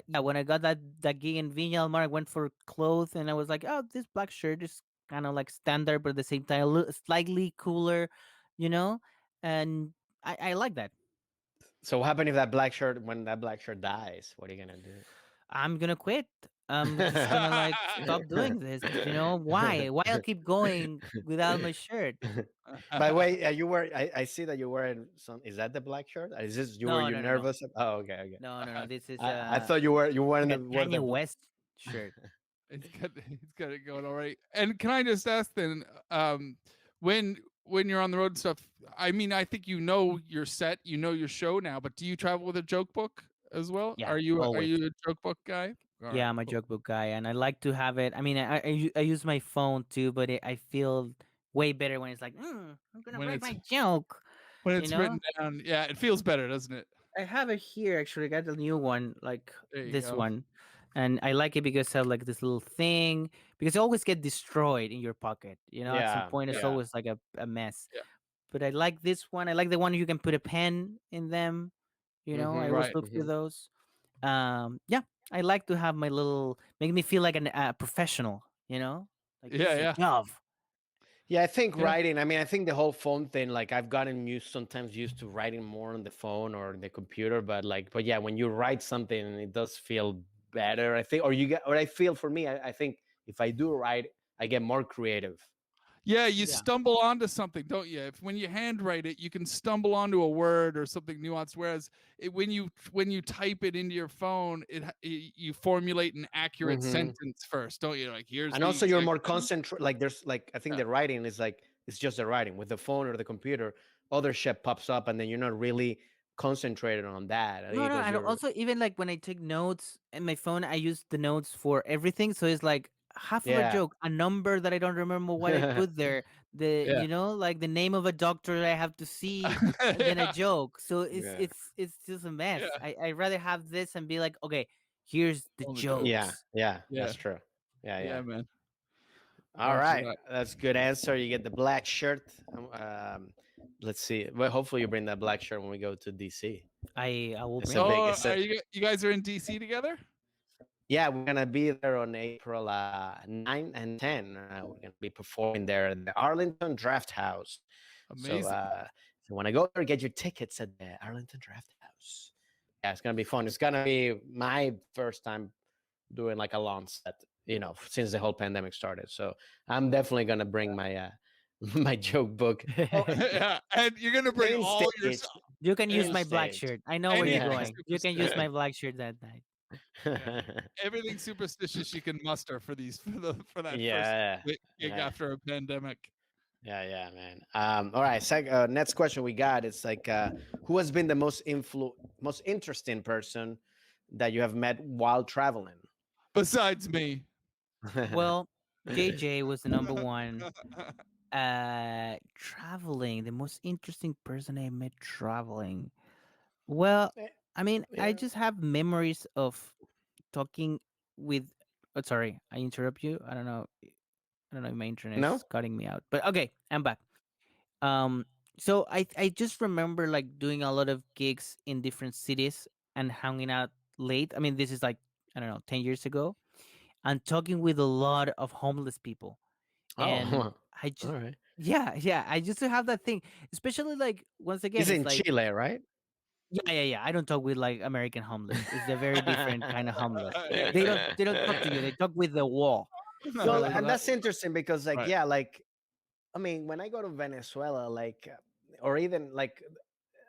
yeah, when I got that gig in Viña del Mar, I went for clothes and I was like, oh, this black shirt is kind of like standard, but at the same time a little slightly cooler, you know, and I like that. So what happened if that black shirt when that black shirt dies? What are you gonna I'm gonna quit. I'm just gonna like stop doing this. You know why? Why I'll keep going without my shirt? do? By the way, you wear. I see that you're wearing some. Is that the black shirt? Is this you? Were No, you no, no, no, nervous? Oh, okay, okay. no. This is I thought you like weren't a wear Kanye the. West shirt. He's got it going all right. And can I just ask then, when you're on the road and stuff, I mean, I think your set, your show now, but do you travel with a joke book as well? Yeah, Are always. you a joke book guy? All Yeah, right, I'm a cool. joke book guy, and I like to have it. I mean, I use my phone too, but I feel way better when it's like, I'm gonna When write it's my joke. when You it's know, written down, yeah, it feels better, doesn't it? I have it here actually. I got the new one, like There you this go. one, and I like it because I have like this little thing. Because it always get destroyed in your pocket. You know, at some Yeah, point it's yeah. always like a mess. Yeah. But I like this one. I like the one you can put a pen in them. You know, I Mm-hmm, always Right. look for mm-hmm. those. Yeah, I like to have my little, make me feel like a professional. You know, like this Yeah, is a yeah. job. Yeah, I think Yeah. writing. I mean, I think the whole phone thing. Like, I've gotten sometimes used to writing more on the phone or the computer. But yeah, when you write something, it does feel better. I think, or you get, or I feel for me. I think if I do write, I get more creative. Yeah, you Yeah. stumble onto something, don't you? If when you handwrite it, you can stumble onto a word or something nuanced. Whereas when you type it into your phone, you formulate an accurate Hmm. sentence first, don't you? Like here's And the also, you're exact more sentence. concentrate. Like, there's like, I think Yeah. the writing is like it's just the writing. With the phone or the computer, other shit pops up, and then you're not really concentrated on that No, no, because and you're. also even like when I take notes in my phone, I use the notes for everything. So it's like half of a Yeah. joke, a number that I don't remember what I put there, the Yeah. like the name of a doctor I have to see, and then a Yeah. joke. So Yeah. it's just a mess. Yeah. I rather have this and be like, okay, here's the Only Yeah. jokes. jokes. Yeah. Yeah. That's true. Yeah. Yeah. Yeah, man. All Roger right, that. that's a good answer. You get the black shirt. Let's see. Well, hopefully you bring that black shirt when we go to DC. I will It's a bring it. big. Oh, It's a you guys are in DC together? yeah. We're gonna be there on April 9 and 10. We're gonna be performing there at the Arlington Draft House. So Amazing. if you want to go there, get your tickets at the Arlington Draft House. Yeah, it's gonna be fun. It's gonna be my first time doing like a long set. Since the whole pandemic started. So I'm definitely gonna bring my my joke book. Oh, Yeah, and you're gonna bring main all your stage. You can use Main my black stage. shirt. I know where you're anything Yeah. going. You can use superstitious. my black shirt that night. Yeah, everything superstitious you can muster for that first Yeah. gig Yeah. after a pandemic. Yeah, man. All right. Next question we got. It's like, who has been the most interesting person that you have met while traveling? Besides me. Well, JJ was the number one. Traveling, the most interesting person I met traveling. Well, Eh, I mean, I yeah. just have memories of talking with. Oh, sorry, I interrupt you. I don't know. I don't know if my internet No. is cutting me out. But okay, I'm back. Um, so I just remember like doing a lot of gigs in different cities and hanging out late. I mean, this is like, I don't know, 10 years ago. and talking with a lot of homeless people. And Oh, I all just, right. yeah, I used to have that thing, especially like once again, It's it's in like, Chile, right? yeah. I don't talk with like American homeless. It's a very different kind of homeless. They don't talk to you. They talk with the wall. Well, So it's and like, that's interesting because, like, Right. yeah, like, I mean, when I go to Venezuela, like, or even like,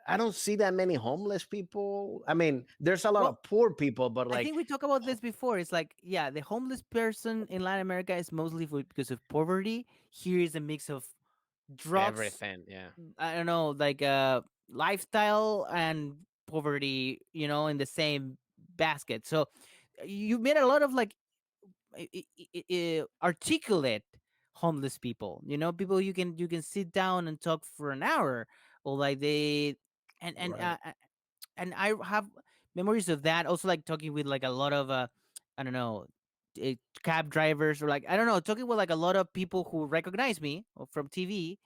I don't see that many homeless people. I mean, there's a lot well, of poor people, but I think like we talked about this before. It's like, yeah, the homeless person in Latin America is mostly because of poverty. Here is a mix of drugs, everything, yeah. I don't know, like lifestyle and poverty, in the same basket. So you made a lot of like articulate homeless people. People you can sit down and talk for an hour, or like they Right. and I have memories of that. Also, like talking with like a lot of I don't know, cab drivers, or like I don't know, talking with like a lot of people who recognize me from TV,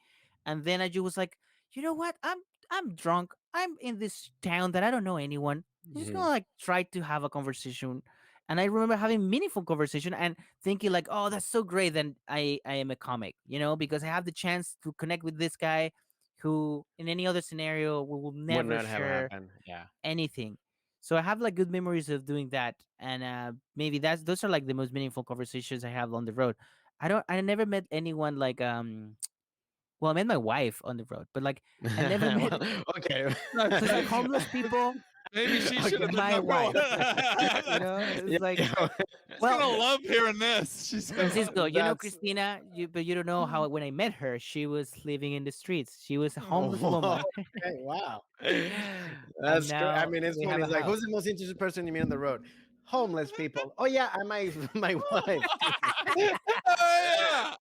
and then I just was like, you know what? I'm drunk. I'm in this town that I don't know anyone. I'm just Mhm. gonna like try to have a conversation. And I remember having meaningful conversation and thinking like, oh, that's so great. Then I am a comic, because I have the chance to connect with this guy who in any other scenario we will Would never not have share happened. Yeah. anything. So I have like good memories of doing that, and maybe those are like the most meaningful conversations I have on the road. I never met anyone like well, I met my wife on the road, but like I never met. Well, okay. So it's like homeless people Maybe she should Okay. have and been my number one. wife. It's Yeah, like, yeah. She's well, gonna love hearing this. She's gonna. Francisco, That's Christina, but you don't know how when I met her, she was living in the streets. She was a homeless oh, woman, okay, wow. and That's great. I now mean, it's we funny. have a It's like, who's house. the most interesting person you meet on the road? Homeless people. Oh yeah, and my my wife, Oh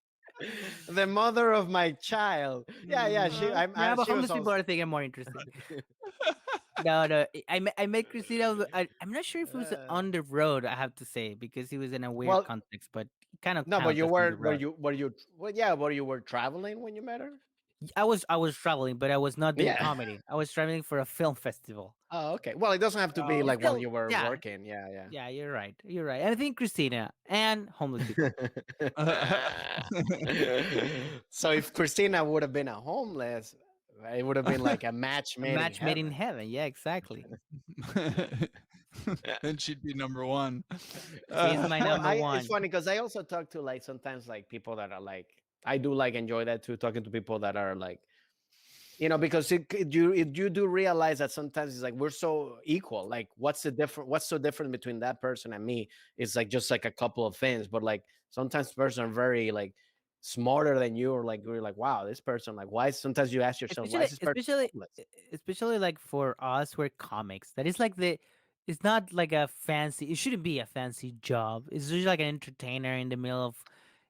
the mother of my child. Yeah, yeah. Mm, yeah, but She was homeless people also. I think are more interesting. No, no. I met Christina. I'm not sure if it was Uh, on the road. I have to say because it was in a weird well, context, but it kind of no, but counts you as on the were road. you were you well, yeah, were you were traveling when you met her? I was traveling, but I was not doing Yeah. comedy. I was traveling for a film festival. Oh, okay. Well, it doesn't have to be It's like while still, you were yeah, working. Yeah, yeah. yeah. You're right. You're right. I think Christina and homeless people. So if Christina would have been a homeless, it would have been like a match A made in match made in heaven. heaven. Yeah, exactly. yeah. Then she'd be number one. She's my Well, number I it's one. funny because I also talk to like sometimes like people that are like I do like enjoy that too, talking to people that are like because you do realize that sometimes it's like we're so equal. Like what's so different between that person and me? It's like just like a couple of things, but like sometimes person are very like smarter than you, or like you're like, wow, this person, like, why sometimes you ask yourself, why is especially this person especially homeless? especially like for us, we're comics. That is like it's not like a fancy, it shouldn't be a fancy job. It's just like an entertainer in the middle of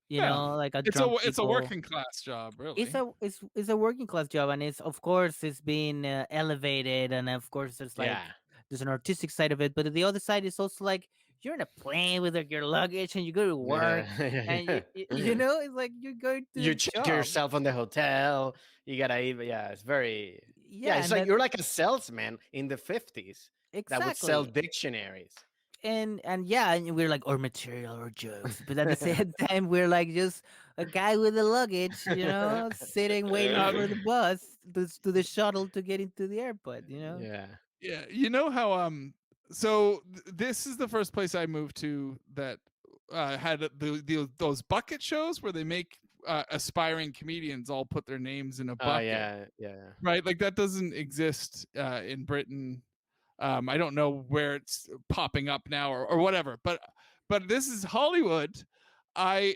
Yeah, like a it's a drunk it's a people. working class job, It's really. a working class job, and it's, of course, it's being elevated, and of course Yeah. there's an artistic side of it, but the other side is also like you're in a plane with like your luggage and you go to work, and Yeah. it's like you're going to a You check job. yourself on the hotel. You gotta even, yeah, it's very, yeah, Yeah, it's and like that, you're like a salesman in the 50s that would sell exactly. dictionaries. And yeah, and we're like, or material or jokes, but at the same time we're like just a guy with the luggage, sitting waiting Um, for the bus to the shuttle to get into the airport. Yeah. yeah, you know how so this is the first place I moved to that had those bucket shows where they make aspiring comedians all put their names in a Oh bucket, yeah, yeah. right? Like that doesn't exist in Britain. I don't know where it's popping up now or whatever, but this is Hollywood. I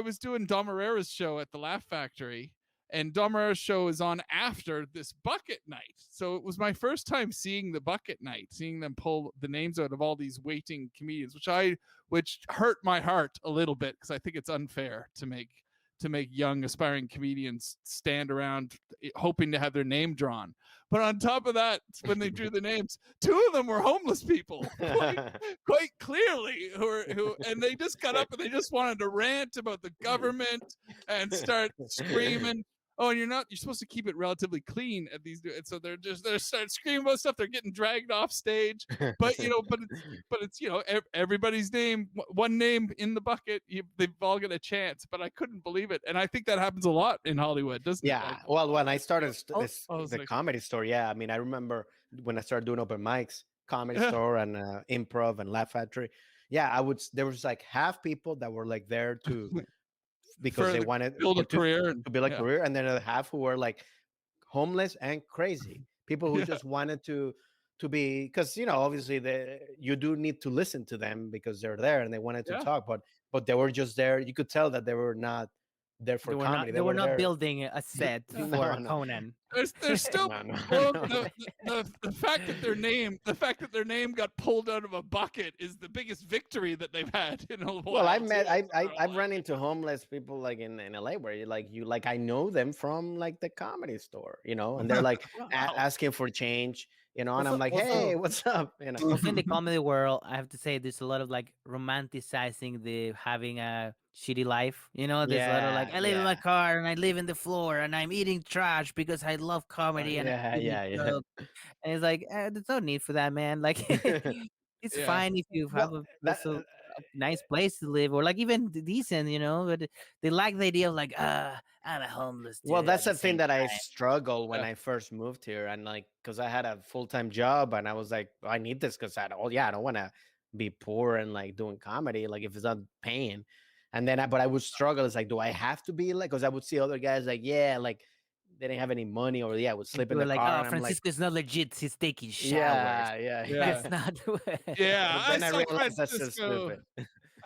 was doing Dom Herrera's show at the Laugh Factory, and Dom Herrera's show is on after this bucket night. So it was my first time seeing the bucket night, seeing them pull the names out of all these waiting comedians, which hurt my heart a little bit because I think it's unfair to make young aspiring comedians stand around hoping to have their name drawn. But on top of that, when they drew the names, two of them were homeless people, quite clearly, and they just got up and they just wanted to rant about the government and start screaming. oh, and you're supposed to keep it relatively clean at these, and so they're starting screaming about stuff. They're getting dragged off stage, but it's everybody's name, one name in the bucket. They've all got a chance, but I couldn't believe it, and I think that happens a lot in Hollywood, doesn't it? Yeah. Well, when I started Oh, I was the like, comedy store, yeah. I mean, I remember when I started doing open mics, comedy yeah, store and improv and Laugh Factory. Yeah, I would. There was like half people that were like there to because for they the wanted build a for career, and to build a yeah, career, and then the half who were like homeless and crazy people who yeah, just wanted to be because obviously you do need to listen to them because they're there and they wanted to yeah. talk, but they were just there. You could tell that they were not there for comedy. They they were were not there. building a set for No, no, Conan. There's still no, no, well no. the fact that their name got pulled out of a bucket is the biggest victory that they've had in a Well, while too. I've run into homeless people like in LA where you like I know them from like the comedy store, and they're like Wow. asking for change, and I'm Also, like, hey, also, what's up? also in the comedy world, I have to say there's a lot of like romanticizing the having a shitty life. There's a lot of like Yeah, I live in my yeah, car and I live in the floor and I'm eating trash because I love comedy and I yeah, do these yeah, jokes. And it's like there's no need for that, man. Like yeah. it's Yeah. fine if you have Well, a that also a nice place to live or like even decent, but they like the idea of like I'm a homeless well, dude that's at the the thing same that I time. struggled when Yeah. I first moved here, and like, because I had a full time job, and I was like, I need this because I don't want to be poor and like doing comedy, like if it's not paying. And then, but I would struggle. It's like, do I have to be like? Because I would see other guys like, yeah, like they didn't have any money, or yeah, I would And sleep you in were the like, car, oh, and I'm like, Francisco is not legit. He's taking showers. yeah, yeah, Yeah. That's yeah. not. Yeah. But I then I saw realized that's so Francisco. stupid.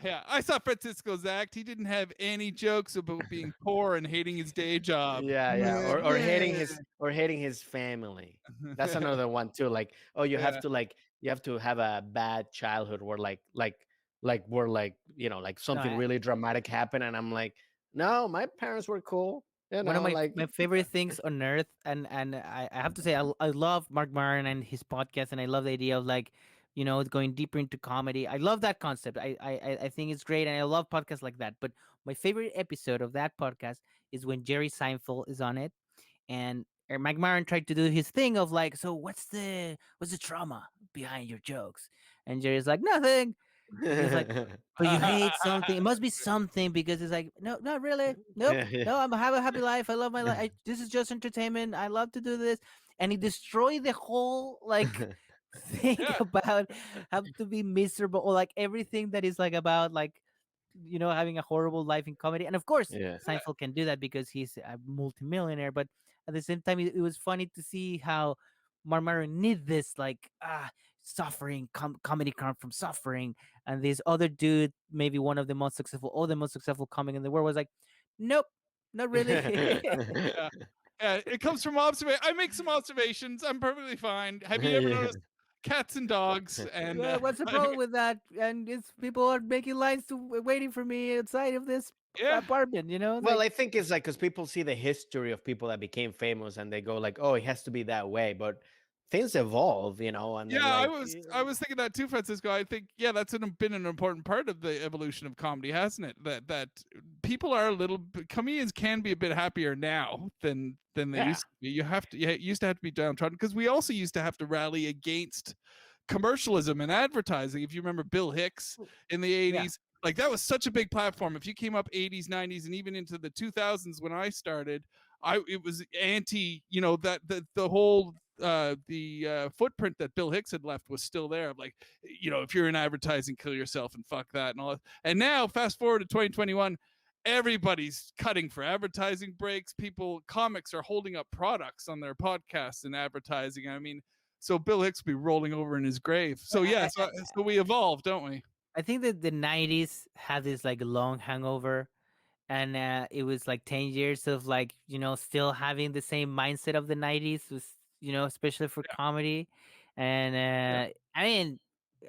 Yeah. I saw Francisco's act. He didn't have any jokes about being poor and hating his day job. Yeah, yeah, Meh, meh. or hating his family. That's another one too. Like, oh, Yeah. you have to have a bad childhood where where like like No, something really dramatic happened, and I'm like, no, my parents were cool. one of my Like my favorite things on earth, and I have to say I love Mark Maron and his podcast, and I love the idea of like going deeper into comedy. I love that concept. I think it's great, and I love podcasts like that. But my favorite episode of that podcast is when Jerry Seinfeld is on it, and Mike Maron tried to do his thing of like, so what's the trauma behind your jokes? And Jerry's like, nothing. And he's like, so you hate something? It must be something because it's like, no, not really. Nope. yeah, yeah. No, I'm have a happy life. I love my life. This is just entertainment. I love to do this. And he destroyed the whole like thing Yeah. about how to be miserable or like everything that is like about like having a horrible life in comedy. And of course, Yeah. Seinfeld can do that because he's a multimillionaire. But at the same time, it was funny to see how Marmaro need this like suffering comedy come from suffering, and this other dude, maybe one of the most successful or the most successful comic in the world, was like, nope, not really. Yeah. Yeah. It comes from observation. I make some observations. I'm perfectly fine. Have you ever Yeah. noticed cats and dogs? And What's the problem with that? And it's people are making lines to waiting for me outside of this yeah. apartment. It's Well, like I think it's like because people see the history of people that became famous and they go like, "Oh, it has to be that way." But things evolve, and Yeah, then I was thinking that too, Francisco. I think that's been an important part of the evolution of comedy, hasn't it? That people are comedians can be a bit happier now than they yeah, used to be. You used to have to be downtrodden because we also used to have to rally against commercialism and advertising. If you remember Bill Hicks in the yeah. 80s, like that was such a big platform. If you came up 80s, 90s, and even into the 2000s when I started, it was anti, that the whole the footprint that Bill Hicks had left was still there. Like, if you're in advertising, kill yourself and fuck that and all that. And now, fast forward to 2021, everybody's cutting for advertising breaks. Comics are holding up products on their podcasts and advertising. I mean, so Bill Hicks will be rolling over in his grave. So I, yeah, I, so we evolve, don't we? I think that the '90s had this like long hangover, and it was like 10 years of like still having the same mindset of the '90s, was especially for Yeah, comedy, and yeah, I mean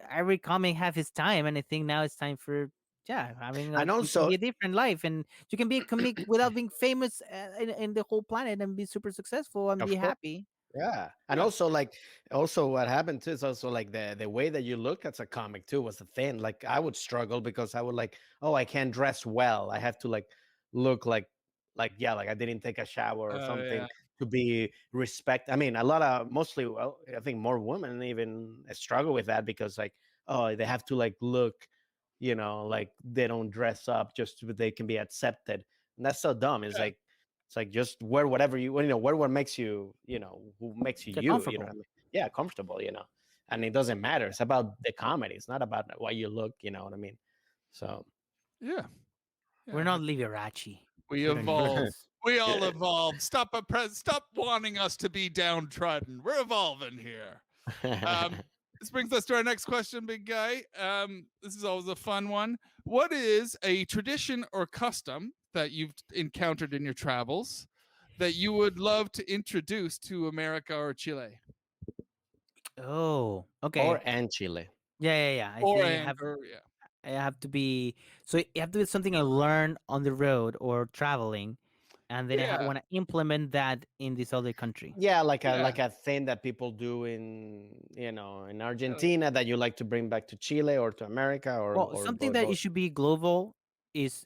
every comic have his time, and I think now it's time for having and like you can also, be a different life, and you can be a comic without being famous in the whole planet and be super successful and be of course, happy. yeah, and yeah, also what happened too is also like the way that you look as a comic too was the thing. Like I would struggle because I would like, oh, I can't dress well. I have to like look like like yeah, like I didn't take a shower or Oh something yeah. to be respect. I mean, a lot of mostly, well, I think more women even struggle with that because like, oh, they have to like look, like they don't dress up just so they can be accepted, and that's so dumb. Yeah. It's like just wear whatever wear what makes you, who makes you Get you, what I comfortable. mean? Yeah, comfortable, and it doesn't matter. It's about the comedy. It's not about what you look. You know what I mean? So. Yeah. We're Yeah. not Liberace. We We don't need evolve. those. We all evolved. Stop wanting us to be downtrodden. We're evolving here. This brings us to our next question, big guy. This is always a fun one. What is a tradition or custom that you've encountered in your travels that you would love to introduce to America or Chile? Oh, Or okay. and Chile. Yeah, yeah, yeah. I Or think and or yeah. I have to be so you have to be something I learn on the road or traveling, and then I Yeah. want to implement that in this other country. Yeah, Yeah. like a thing that people do in in Yeah. Argentina that you like to bring back to Chile or to America Well, or something that it both. should be global is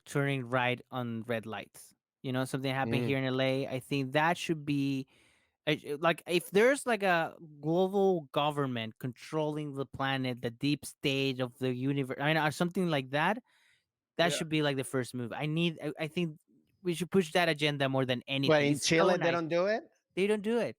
turning right on red lights. Something happened Mm. here in LA. I think that should be like if there's like a global government controlling the planet, the deep stage of the universe, I mean, or something like that. That Yeah. should be like the first move. I think we should push that agenda more than But anything. in It's so Chile they nice. don't do it. They don't do it.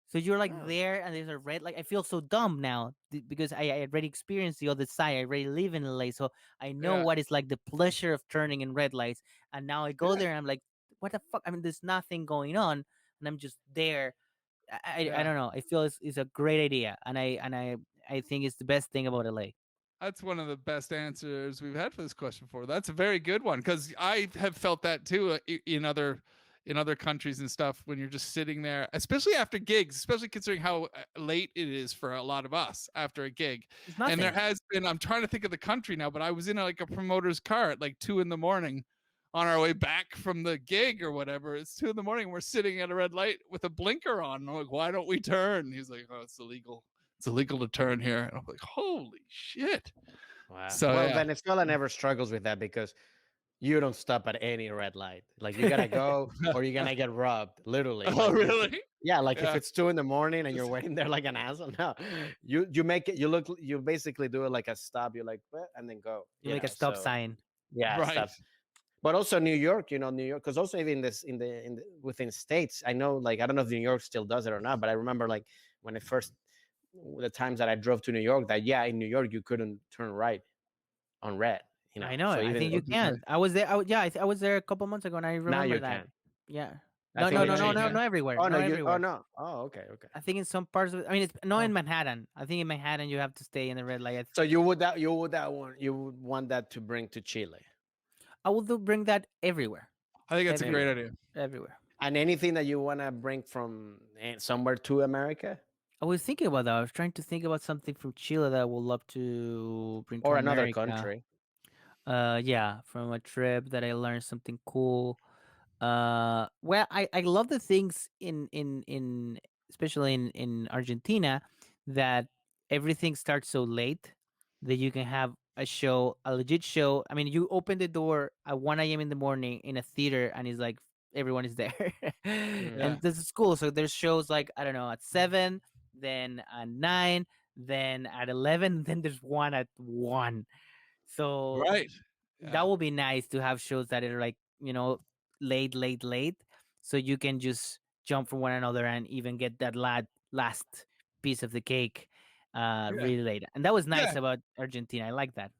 So you're like Oh. there, and there's a red. Like I feel so dumb now because I already experienced the other side. I already live in LA, so I know Yeah. what it's like the pleasure of turning in red lights. And now I go Yeah. there, and I'm like, what the fuck? I mean, there's nothing going on, and I'm just there. I Yeah. don't know. I feel it's a great idea, and I think it's the best thing about LA. That's one of the best answers we've had for this question before. That's a very good one because I have felt that too in other countries and stuff when you're just sitting there, especially after gigs, especially considering how late it is for a lot of us after a gig. It's And there nothing. has been, I'm trying to think of the country now, but I was in like a promoter's car at like 2 a.m. on our way back from the gig or whatever. It's 2 a.m. We're sitting at a red light with a blinker on. And I'm like, why don't we turn? He's like, oh, it's illegal. It's illegal to turn here. And I'm like, holy shit. Wow. So Well, yeah. Venezuela never struggles with that because you don't stop at any red light. Like you gotta go or you're gonna get robbed. Literally. Oh Like if really? yeah, like if Yeah. it's 2 in the morning and you're waiting there like an asshole. No, you make it. You basically do it like a stop. You're like, "What?" And then go. You make a stop So sign. yeah, Right. stop. But also New York, New York, because also even this in the within states, I know, like I don't know if New York still does it or not, but I remember like when I first the times that I drove to New York, that yeah, in New York you couldn't turn right on red, I know. so I even think you can. I was there. Yeah, I was there a couple months ago, and I now remember you that. can. Yeah. I No, think no, Oh, they no, now no, you changed no, it. can. not everywhere. Oh no, Not you. Oh everywhere. no. Oh okay, okay. I think in some parts of it. I mean, it's not Oh. in Manhattan. I think in Manhattan you have to stay in the red light. So you would want that to bring to Chile I will bring that everywhere, I think that's a great everywhere, idea. everywhere. and anything that you want to bring from somewhere to America I was thinking about that. I was trying to think about something from Chile that I would love to bring to or another America. country. Yeah, from a trip that I learned something cool. Well, I love the things in especially in Argentina that everything starts so late that you can have a legit show. I mean, you open the door at 1 a.m. in the morning in a theater, and it's like everyone is there, Mm. Yeah. and this is cool. So there's shows like I don't know at 7, then at 9, then at 11, then there's one at 1. So Right. that Yeah. would be nice to have shows that are like late, late, late, so you can just jump from one another and even get that last piece of the cake Yeah. really late. And that was Yeah. nice about Argentina. I like that.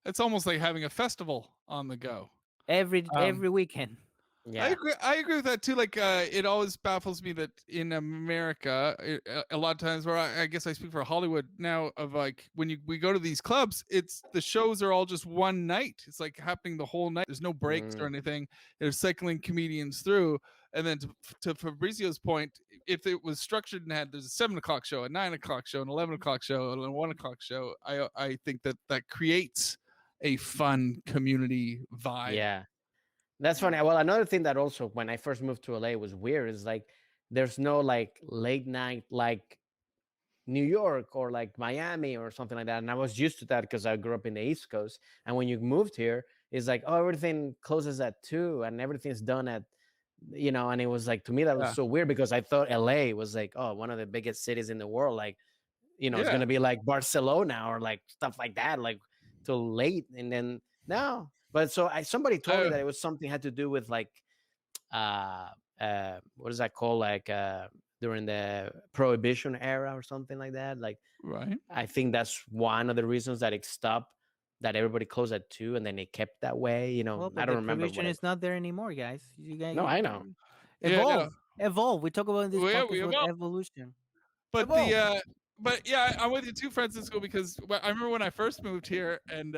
It's almost like having a festival on the go. Every weekend. Yeah. I agree with that too. Like, it always baffles me that in America, a lot of times, where I guess I speak for Hollywood now, of like when we go to these clubs, it's the shows are all just one night. It's like happening the whole night. There's no breaks or Mm. anything. They're cycling comedians through, and then to Fabrizio's point, if it was structured and had there's a 7 o'clock show, a 9 o'clock show, an 11 o'clock show, and a 1 o'clock show, I think that creates a fun community vibe. Yeah. That's funny. Well, another thing that also when I first moved to LA was weird is like there's no like late night like New York or like Miami or something like that. And I was used to that because I grew up in the East Coast. And when you moved here, it's like, oh, everything closes at 2 and everything's done at, and it was like, to me that was Yeah. so weird because I thought LA was like, oh, one of the biggest cities in the world, like, it's Yeah. gonna be like Barcelona or like stuff like that, like till late. And then no, but so somebody told me I, that it was something had to do with like what is that called, like during the prohibition era or something like that, like right. I think that's one of the reasons that it stopped, that everybody closed at 2 and then it kept that way, Well, I but don't the remember provision what it is not there anymore, guys. You guys no, I know. Yeah. No. evolve, evolve. We talk about in this We podcast have about all, evolution. but Evolve. but yeah, I'm with you too, Francisco, because I remember when I first moved here, and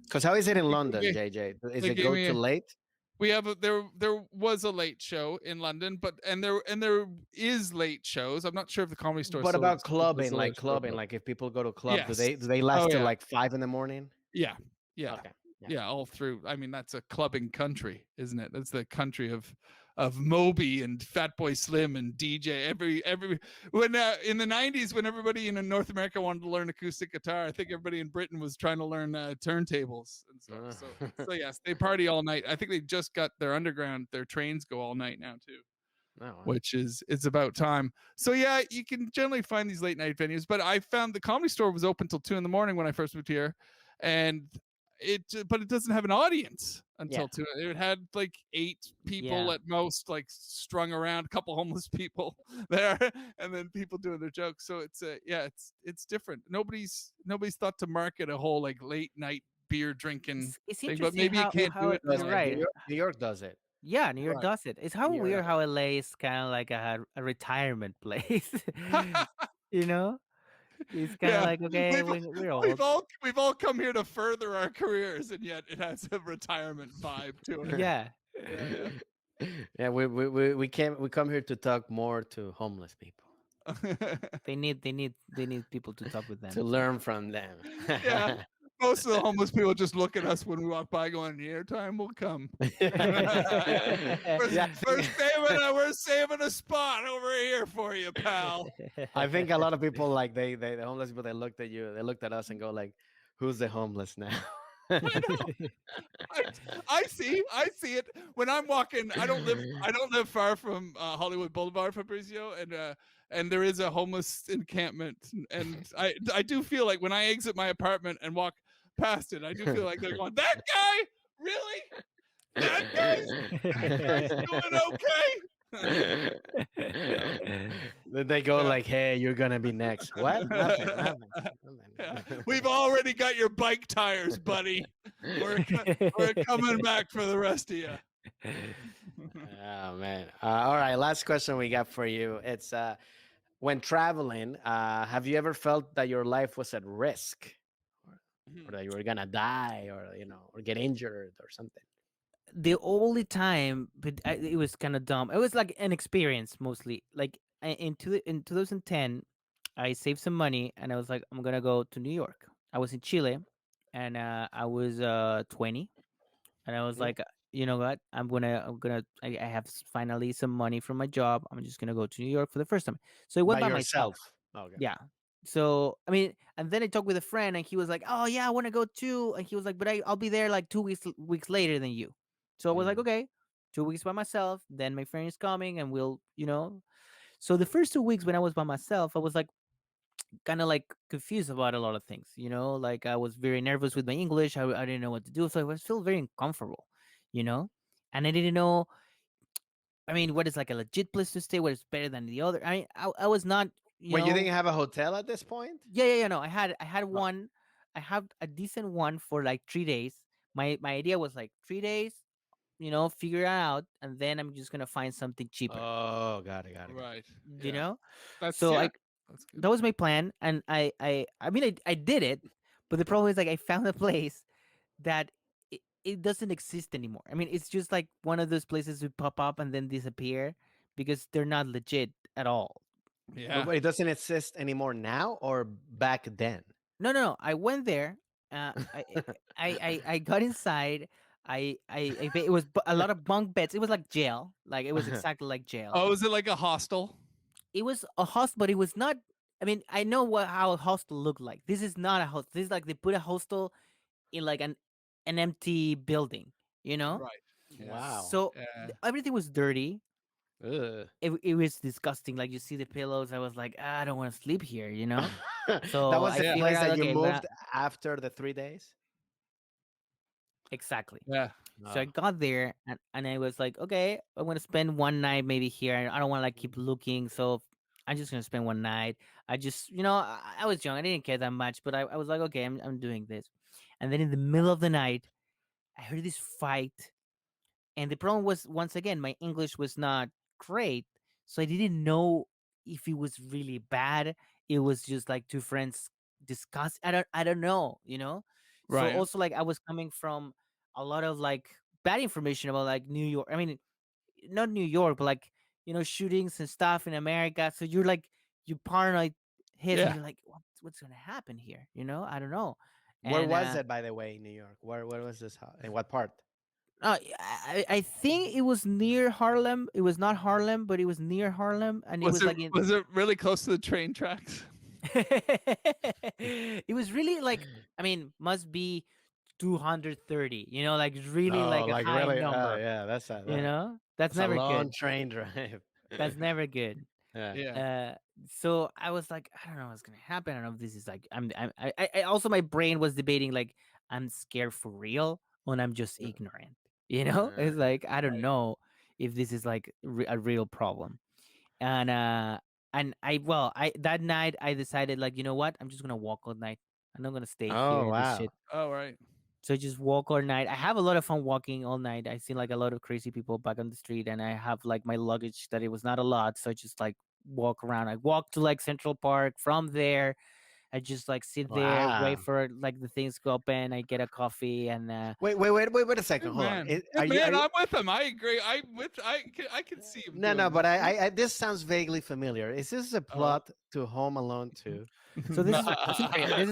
Because how is it in they London, gave JJ? Is they it gave go too me late? we have there was a late show in London, but there is late shows. I'm not sure if the Comedy Store What about still does clubbing? a Like late show, clubbing, but like if people go to club, do yes. they Oh last till yeah, like 5 in the morning? yeah, yeah, Okay. Yeah. yeah. All through. I mean, that's a clubbing country, isn't it? That's the country of Moby and Fatboy Slim and DJ. Every when in the '90s, when everybody in North America wanted to learn acoustic guitar, I think everybody in Britain was trying to learn turntables and stuff. So yes, they party all night. I think they just got their underground. Their trains go all night now too, Oh, which is it's about time. So yeah, you can generally find these late night venues. But I found the Comedy Store was open till 2 in the morning when I first moved here, and but it doesn't have an audience yeah. until 2. It had like 8 people Yeah. at most, like strung around, a couple homeless people there, and then people doing their jokes. So it's yeah, it's different. Nobody's thought to market a whole like late night beer drinking It's thing, but interesting maybe you how can't do it Does you're anymore. it? right. New York does it. Yeah, New York Right. does it. It's how New York weird does how LA is kind of like a retirement place. you know, it's kind of Yeah, like okay, we've we're old. we've all come here to further our careers, and yet it has a retirement vibe to it. Yeah, Yeah, Yeah, we come here to talk more to homeless people, yeah. they need people to talk with to them. So learn from them. Yeah, most of the homeless people just look at us when we walk by, going, "Your time will come." we're, Yeah, we're saving a spot over here for you, pal. I think a lot of people, like they the homeless people, they looked at you, they looked at us and go like, "Who's the homeless now?" I know. I, I see it when I'm walking. I don't live far from Hollywood Boulevard, Fabrizio, and there is a homeless encampment, and I do feel like when I exit my apartment and walk past it, I do feel like they're going, "That guy, really? That guy's doing okay." Then they go Yeah. like, "Hey, you're gonna be next." What? Nothing. Nothing. Yeah. Nothing. We've already got your bike tires, buddy. We're coming back for the rest of you. Oh man. All right. Last question we got for you. It's when traveling, have you ever felt that your life was at risk, or that you were gonna die, or or get injured or something? the only time, but it was kind of dumb. It was like an experience mostly. Like in 2010, I saved some money and I was like, I'm gonna go to New York. I was in Chile, and I was 20, and I was Mhm. like, you know what? I have finally some money from my job. I'm just gonna go to New York for the first time. So I went By by myself. yourself. Okay. Yeah. So I mean, and then I talked with a friend, and he was like, "Oh yeah, I want to go too." And he was like, "But I'll be there like 2 weeks later than you." So I was like, Mm. "Okay, 2 weeks by myself. Then my friend is coming, and we'll." So the first 2 weeks when I was by myself, I was like kind of like confused about a lot of things. Like I was very nervous with my English. I didn't know what to do, so I was still very uncomfortable. You know, and I didn't know. I mean, what is like a legit place to stay? What is better than the other? I was not. You Wait, you know, didn't have a hotel at this point? yeah. No, I had Oh. one. I have a decent one for like 3 days. My idea was like 3 days. Figure it out, and then I'm just gonna find something cheaper. Oh, got it, got it, got it. Right. You Yeah. know, That's so yeah. I That's good. that was my plan, and I mean I did it, but the problem is like I found a place that it doesn't exist anymore. I mean, it's just like one of those places that pop up and then disappear because they're not legit at all. But Yeah. it doesn't exist anymore now or back then? No. I went there. I got inside. It was a lot of bunk beds. It was like jail. Like it was exactly like jail. Oh, is it like a hostel? It was a hostel, but it was not. I mean, I know how a hostel looked like. This is not a hostel. This is like they put a hostel in like an an empty building, you know. Right. Yeah. Wow. So Yeah. everything was dirty. Ugh. It was disgusting. Like you see the pillows, I was like, "Ah, I don't want to sleep here, you know. That So was I the Yeah. figured place out, that you okay, I'm gonna moved after the 3 days? exactly. Yeah. So I Oh. got there and I was like, okay, I'm gonna spend one night maybe here. I don't want to like keep looking, so I'm just gonna spend one night. I just, I was young, I didn't care that much, but I was like, okay, I'm doing this. And then in the middle of the night, I heard this fight, and the problem was once again my English was not great, so I didn't know if it was really bad. It was just like two friends discuss. I don't know, So Right. also like I was coming from a lot of like bad information about like New York. I mean, not New York, but like shootings and stuff in America. So you're like you paranoid hits, and Yeah. you're like, what's gonna happen here? I don't know. Where And was it, by the way, in New York? Where was this house? In what part? I think it was near Harlem. It was not Harlem, but it was near Harlem, and it Was was it like in. was it really close to the train tracks? It was really like, I mean, must be 230. Like really Oh, like a like high really? Oh, number. yeah. That's That's a never long good. train drive. That's never good. Yeah. Yeah. Uh, so I was like, I don't know what's gonna happen. I don't know if this is like I also my brain was debating like I'm scared for real or I'm just ignorant. It's Uh, like I don't know if this is like a real problem. And I that night I decided like what I'm just gonna walk all night. I'm not gonna stay here oh, in this wow. shit. Oh, right. So I just walk all night. I have a lot of fun walking all night. I see like a lot of crazy people back on the street, and I have like my luggage that it was not a lot, so I just like walk around. I walk to like Central Park. From there, I just like sit there, wait Wow. for like the things to open. I get a coffee, and Wait a second. Good Hold on. man. Are Good you? Are man. you? I'm with him. I agree. I can see him No, no. doing But that. this sounds vaguely familiar. Is this a Oh. plot to Home Alone 2? so this is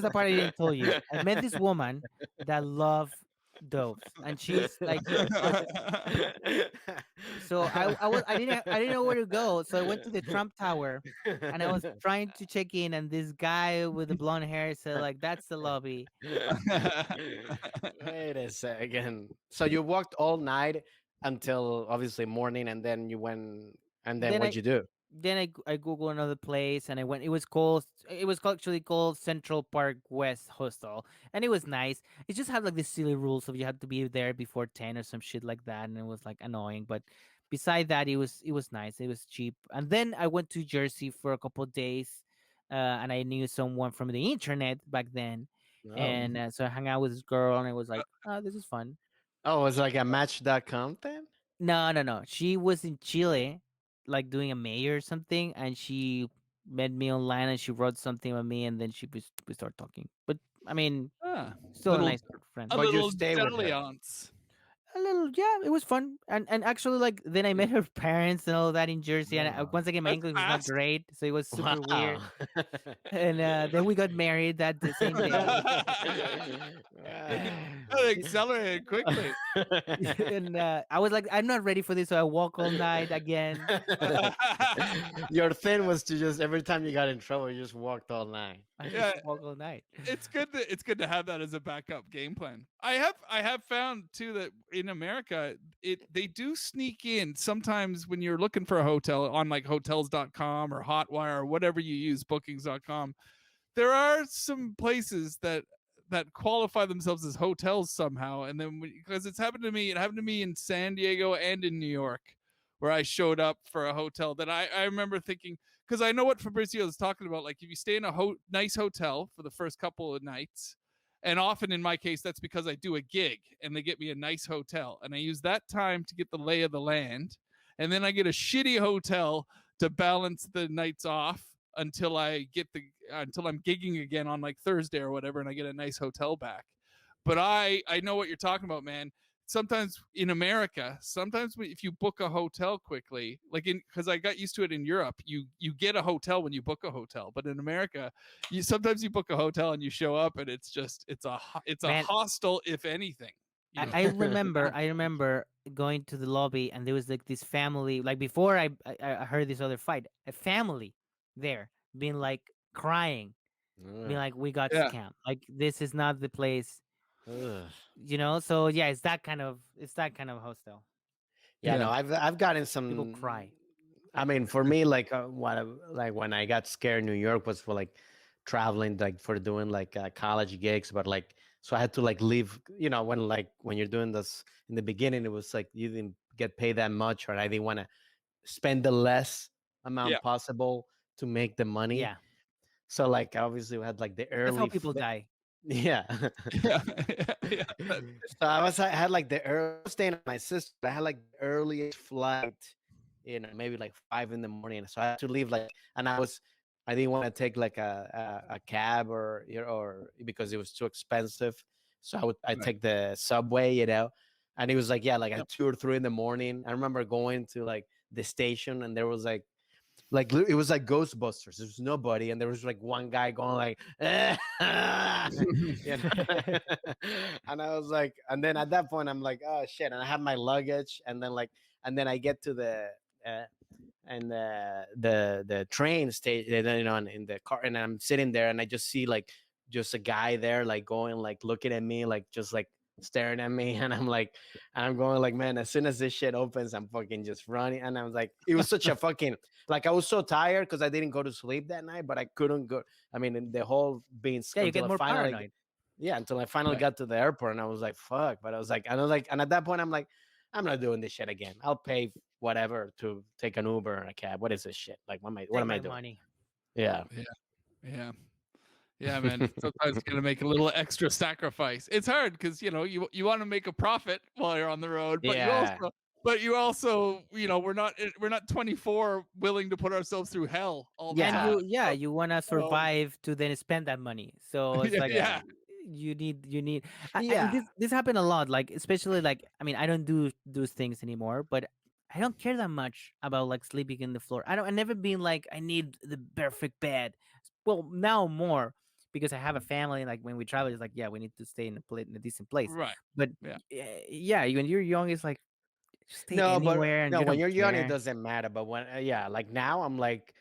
the part I didn't tell you. I met this woman that love doves, and she's like so I didn't know where to go, so I went to the Trump Tower, and I was trying to check in, and this guy with the blonde hair said like that's the lobby. Wait a second. So you walked all night until obviously morning, and then you went, and then Then what'd I you do? I googled another place, and I went. It was actually called Central Park West Hostel, and it was nice. It just had like this silly rules of you had to be there before 10 or some shit like that, and it was like annoying. But beside that, it was nice. It was cheap. And then I went to Jersey for a couple of days, and I knew someone from the internet back then, Oh, and so I hung out with this girl, and it was like, oh, this is fun. oh, it's like a Match.com thing. No, no, no. She was in Chile, like doing a mayor or something, and she met me online and she wrote something about me, and then we started talking. But I mean, Ah, still a little nice friend. a But you little stay with her. dalliance. A little, yeah, it was fun, and actually, like then I met her parents and all that in Jersey, and Oh. once again, my That's English was not fast. great, so it was super weird. Wow. And then we got married that the same day. That accelerated quickly. And I was like, I'm not ready for this, so I walk all night again. Your thing was to just every time you got in trouble, you just walked all night. I just Yeah, walk all night. it's good to have that as a backup game plan. I have found too that in America they do sneak in sometimes when you're looking for a hotel on like hotels.com or Hotwire or whatever you use, bookings.com. There are some places that qualify themselves as hotels somehow, and then because it happened to me in San Diego and in New York, where I showed up for a hotel that I remember thinking, because I know what Fabrizio is talking about, like if you stay in a nice hotel for the first couple of nights, and often in my case that's because I do a gig and they get me a nice hotel, and I use that time to get the lay of the land, and then I get a shitty hotel to balance the nights off until I'm gigging again on like Thursday or whatever, and I get a nice hotel back. But I know what you're talking about, man. Sometimes in America, sometimes if you book a hotel quickly, like because I got used to it in Europe, you get a hotel when you book a hotel, but in America, sometimes you book a hotel and you show up and it's a Man, hostel if anything, you I, know. I remember I remember going to the lobby, and there was like this family, like before I heard this other fight, a family there being like crying, being Mm. like, we got Yeah. scammed, like this is not the place. Ugh. So yeah, it's that kind of hostel. Yeah, Yeah. no, I've gotten People some. cry. I mean, for me, like like when I got scared, New York was for like traveling, like for doing like college gigs, but like so I had to like leave. When you're doing this in the beginning, it was like you didn't get paid that much, or I didn't want to spend the less Yeah. amount possible to make the money. Yeah, So like obviously we had like the that's how early, people die. yeah. Yeah. Yeah. So I had like I was staying at my sister. I had like the earliest flight, maybe like 5 in the morning. So I had to leave like, and I didn't want to take like a cab or because it was too expensive. So I Right. take the subway, and it was like, yeah, like Yep. at 2 or 3 in the morning. I remember going to like the station, and there was like it was like Ghostbusters. There was nobody, and there was like one guy going like, you know. And I was like, and then at that point, I'm like, oh shit, and I have my luggage, and then I get to uh, the train station, in the car, and I'm sitting there, and I just see like just a guy there, like going, like looking at me, like just like staring at me, and I'm going like, man, as soon as this shit opens, I'm fucking just running, and I was like, it was such a fucking like I was so tired because I didn't go to sleep that night, but I couldn't go. I mean, in the whole being Yeah, you until get I more finally, paranoid. yeah, until I finally Right. got to the airport, and I was like, fuck, but and at that point, I'm like, I'm not doing this shit again. I'll pay whatever to take an Uber or a cab. What is this shit? Like, what Take am I my doing? money. Yeah, Yeah. Yeah. Yeah, man. Sometimes you gotta make a little extra sacrifice. It's hard because you want to make a profit while you're on the road, but you yeah, also but you also we're not 24 willing to put ourselves through hell all the And yeah, time. you want to So survive to then spend that money. So it's yeah, like yeah, yeah, you need and yeah. this happened a lot, like especially like, I mean, I don't do those things anymore, but I don't care that much about like sleeping in the floor. I never been like I need the perfect bed. Well, now more because I have a family. Like when we travel, it's like, yeah, we need to stay in a decent place. right. But Yeah. yeah, when you're young, it's like just stay No, but anywhere and no, you when don't you're young, it care. doesn't matter. But when, yeah, like now, I'm like,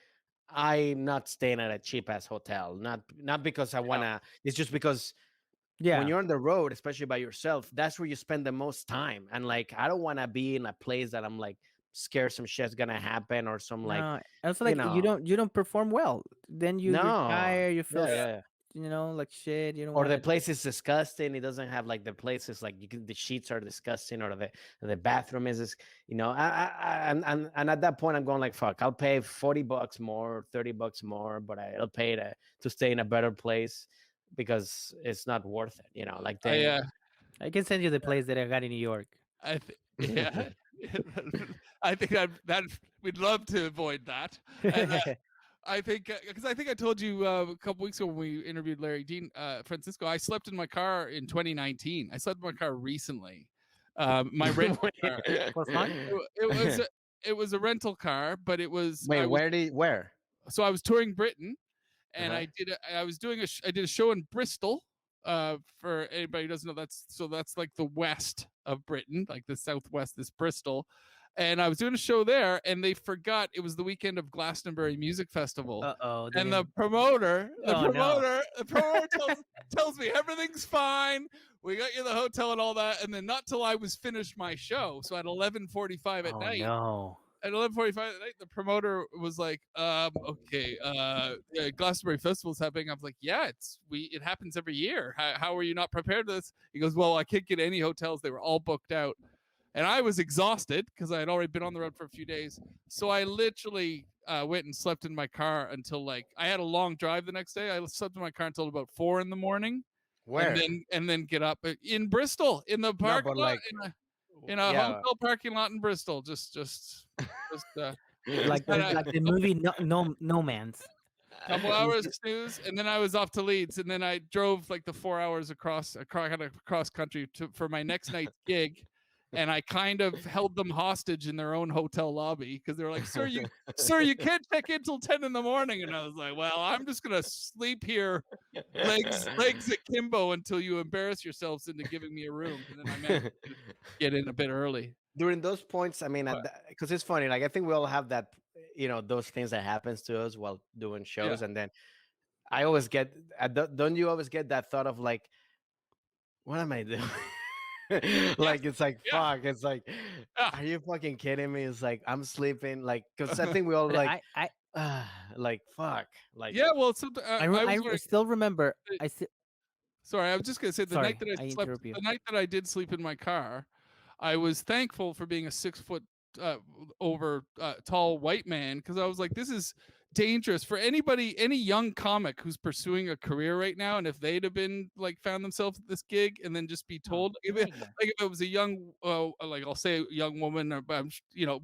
I'm not staying at a cheap ass hotel. Not because I Yeah. wanna. It's just because when Yeah. you're on the road, especially by yourself, that's where you spend the most time. And like, I don't want to be in a place that I'm like scared some shit's gonna happen or some like, No, also you like you know, don't perform well. Then you're no, tired. You feel yeah, yeah, yeah. like shit. You don't Or want the to. place is disgusting. It doesn't have like the places like the sheets are disgusting, or the bathroom and at that point I'm going like, fuck, I'll pay $40 more, $30 more, but I'll pay to stay in a better place because it's not worth it. Like I the I can send you the place that I got in New York. yeah. I think that we'd love to avoid that. And I think because I think I told you a couple weeks ago when we interviewed Larry Dean, Francisco. I slept in my car in 2019. I slept in my car recently. My rental car. For fun. It was a rental car, but it was Wait, I was where? so I was touring Britain, and Uh-huh. I was doing I did a show in Bristol. For anybody who doesn't know, that's like the west of Britain, like the southwest is Bristol. And I was doing a show there, and they forgot it was the weekend of Glastonbury Music Festival. Oh, And didn't. the Oh no. promoter, the promoter tells me everything's fine. We got you the hotel and all that. And then not till I was finished my show, so at 11:45 at Oh night, no. at 11:45 at night, the promoter was like, okay, yeah, Glastonbury Festival's happening. I was like, yeah, it happens every year. How are you not prepared for this? He goes, well, I can't get any hotels. They were all booked out. And I was exhausted because I had already been on the road for a few days. So I literally went and slept in my car until like I had a long drive the next day. I slept in my car until about 4 in the morning, and Where? then get up in Bristol in the No, parking but lot like, in a yeah. hotel parking lot in Bristol. Just Like had the a like the movie No Man's. couple You hours see- snooze, and then I was off to Leeds, and then I drove like the 4 hours across country for my next night's gig, and I kind of held them hostage in their own hotel lobby because they were like, sir, you can't check in till 10 in the morning," and I was like, "Well, I'm just gonna sleep here, legs akimbo until you embarrass yourselves into giving me a room," and then I managed to get in a bit early. During those points, I mean, But because it's funny, like I think we all have that, those things that happens to us while doing yeah, shows, and then I always get, don't you always get that thought of like, what am I doing? Yes. Like it's like Yeah. fuck. It's like, Yeah. are you fucking kidding me? It's like I'm sleeping. Like, cause I think we all But like, like fuck. Like, Yeah. Well, some, I was wearing. still remember. I still Sorry, I was just gonna say sorry, I interrupt you. the night that I did sleep in my car, I was thankful for being a 6 foot uh, over tall white man because I was like, this is dangerous for anybody, any young comic who's pursuing a career right now. And if they'd have been like found themselves at this gig and then just be Oh, told, nightmare. like if it was a young, like I'll say a young woman or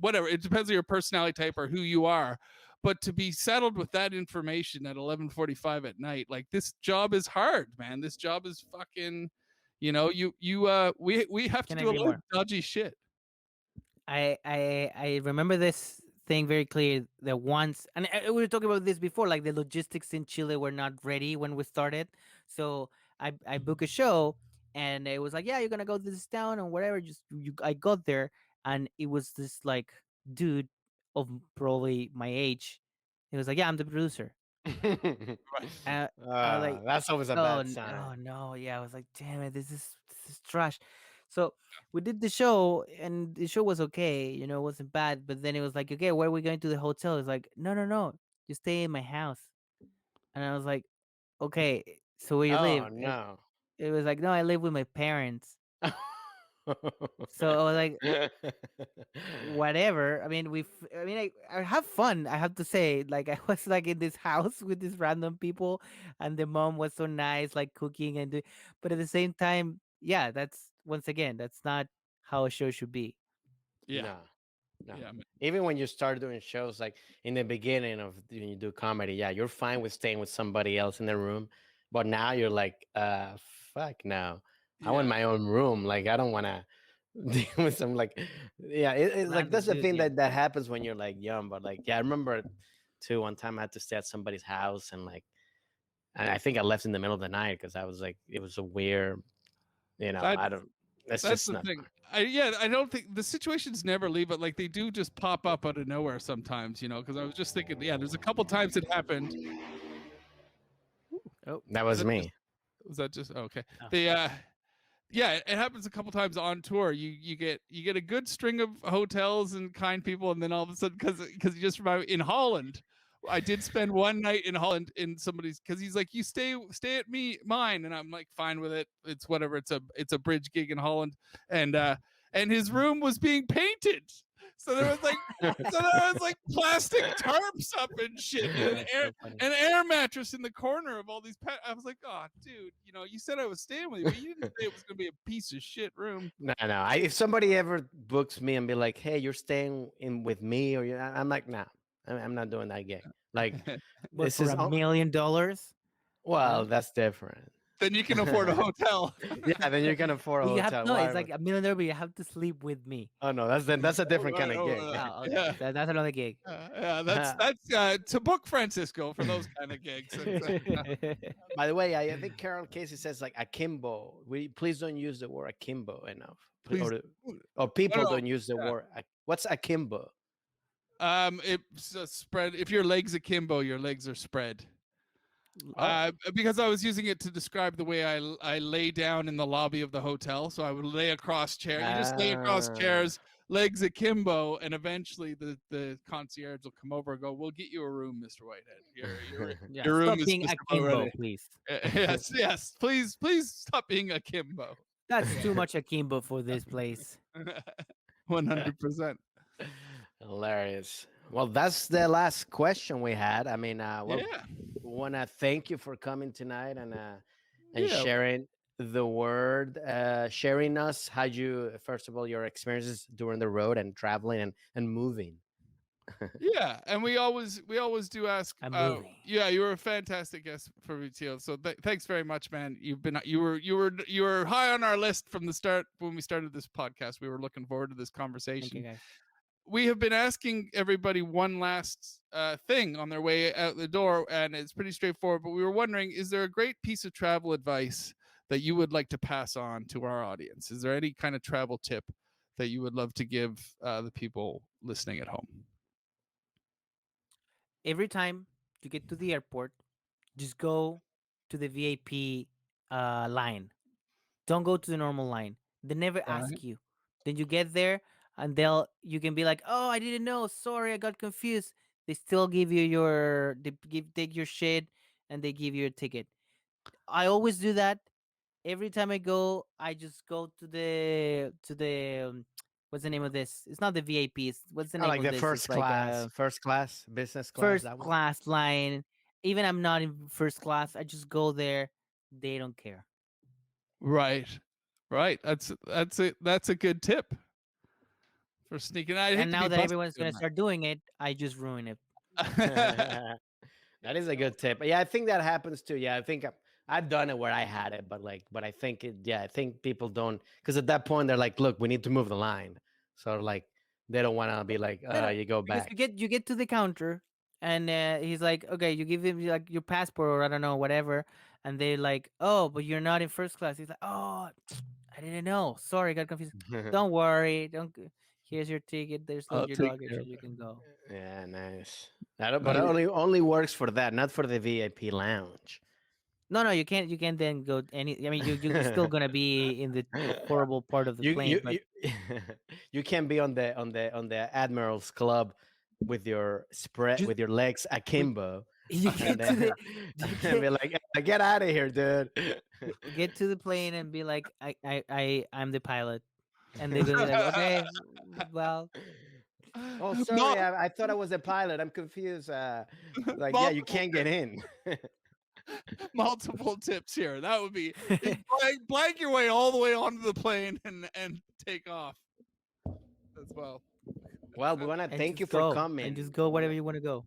whatever, it depends on your personality type or who you are, but to be saddled with that information at 11:45 at night, like this job is hard, man. This job is fucking, we have to Can do a agree lot of more. dodgy shit. I remember this thing very clear that once, and we were talking about this before, like the logistics in Chile were not ready when we started. So I booked a show, and it was like, yeah, you're gonna go to this town and whatever. I got there, and it was this like dude of probably my age. He was like, yeah, I'm the producer. Right. Uh, I was like, that's always a oh, bad sign. oh no, yeah. I was like, damn it, this is trash. So we did the show, and the show was okay, it wasn't bad. But then it was like, okay, where are we going to the hotel? It's like, no, no, no, you stay in my house. And I was like, okay, so where you Oh live? no. It was like, no, I live with my parents. So I was like, whatever. I mean, I mean, I have fun. I have to say, like, I was like in this house with these random people, and the mom was so nice, like cooking and doing. But at the same time, yeah, that's once again, that's not how a show should be. Yeah. No, no. Yeah. Even when you start doing shows, like in the beginning of when you do comedy, yeah, you're fine with staying with somebody else in the room. But now you're like, fuck no. I want Yeah. my own room. Like I don't want to deal with some like, yeah. It's like Random that's the dude, thing yeah. that happens when you're like young. But like, yeah, I remember too. One time I had to stay at somebody's house, and like, I think I left in the middle of the night because I was like, it was a weird, That I don't. It's that's just the not thing. fun. I don't think the situations never leave, but like they do just pop up out of nowhere sometimes, because I was just thinking, yeah, there's a couple times it happened. Oh, That Was was that just me. was that just okay? oh. The Yeah, it happens a couple times on tour. You get a good string of hotels and kind people, and then all of a sudden, because you just remember in Holland, I did spend one night in Holland in somebody's because he's like, you stay at mine, and I'm like, fine with it. It's whatever. It's a bridge gig in Holland, and his room was being painted. So there was like plastic tarps up and shit, and That's so funny. an air mattress in the corner of all these pets. I was like, oh, dude, you said I was staying with you, but you didn't say it was gonna be a piece of shit room. No, no. If somebody ever books me and be like, "Hey, you're staying in with me," or I'm like, "Nah, I'm not doing that gig." Like, But this for is $1 million, well, that's different. Then you can afford a hotel. Yeah, then you can afford a but you have hotel. no. It's Why? like $1 million, but you have to sleep with me. Oh no, that's a Oh, different kind right, of oh, gig. Oh, okay. yeah, So that's another gig. yeah. That's to book Francisco for those kind of gigs. By the way, I think Carol Casey says like akimbo. We please don't use the word akimbo enough, Please, or no, people no, don't use the yeah. word. What's akimbo? It's a spread. If your legs akimbo, your legs are spread. Oh, Because I was using it to describe the way I lay down in the lobby of the hotel. So I would lay across chairs. You just lay across ah. chairs, legs akimbo, and eventually the concierge will come over and go, "We'll get you a room, Mr. Whitehead. Your Yeah, your room stop is being just about akimbo, ready." please. Yes, yes. Please stop being akimbo. That's too much akimbo for this place. 100%. Hilarious. Well, that's the last question we had. I mean, well, Yeah, want to thank you for coming tonight and yeah. sharing the word, sharing us how you first of all your experiences during the road and traveling and moving. Yeah, and we always do ask. I'm moving. Yeah, you were a fantastic guest, Fabrizio. So thanks very much, man. You were high on our list from the start when we started this podcast. We were looking forward to this Thank you, conversation. guys. We have been asking everybody one last thing on their way out the door, and it's pretty straightforward. But we were wondering, is there a great piece of travel advice that you would like to pass on to our audience? Is there any kind of travel tip that you would love to give the people listening at home? Every time you get to the airport, just go to the VIP line. don't go to the normal line. They never Right. ask you. Then you get there and you can be like, "Oh, I didn't know. Sorry, I got confused." They still give you take your shit and they give you a ticket. I always do that. Every time I go, I just go to the what's the name of this? It's not the VIP. What's the I name like of the this? It's like first class, business class. first That one. class line. Even I'm not in first class, I just go there. They don't care. Right. Right. That's a good tip for sneaking. I'd hate And to now be that busted everyone's doing gonna start doing it, I just ruin it. that. That is a good tip. Yeah, I think that happens too. Yeah, I think I've done it where I had it, but I think yeah, I think people don't because at that point they're like, look, we need to move the line, so like they don't want to be like, No, no, you go because back. you get to the counter, and he's like, okay, you give him like your passport or I don't know whatever, and they're like, oh, but you're not in first class. He's like, oh, I didn't know. Sorry, I got confused. Don't worry. Don't. Here's your ticket. There's I'll your take luggage, care of and you it. can go. Yeah, nice. But it Nice. only works for that, not for the VIP lounge. No, no, you can't. You can't then go any. I mean, you're still gonna be in the horrible part of the you plane, you but you you can be on the Admirals Club with your spread just with your legs with akimbo, you and get to then the you and be like, Get out of here, dude." get to the plane and be like, I'm the pilot, and they're gonna be like, okay, well, Oh, sorry, Mul- I thought I was a pilot. I'm confused. Like, yeah, you multiple can't get tips. in. Multiple tips here. That would be blank your way all the way onto the plane and take off as well. Well, we That's want to and thank you just for go and coming. just go wherever you want to go.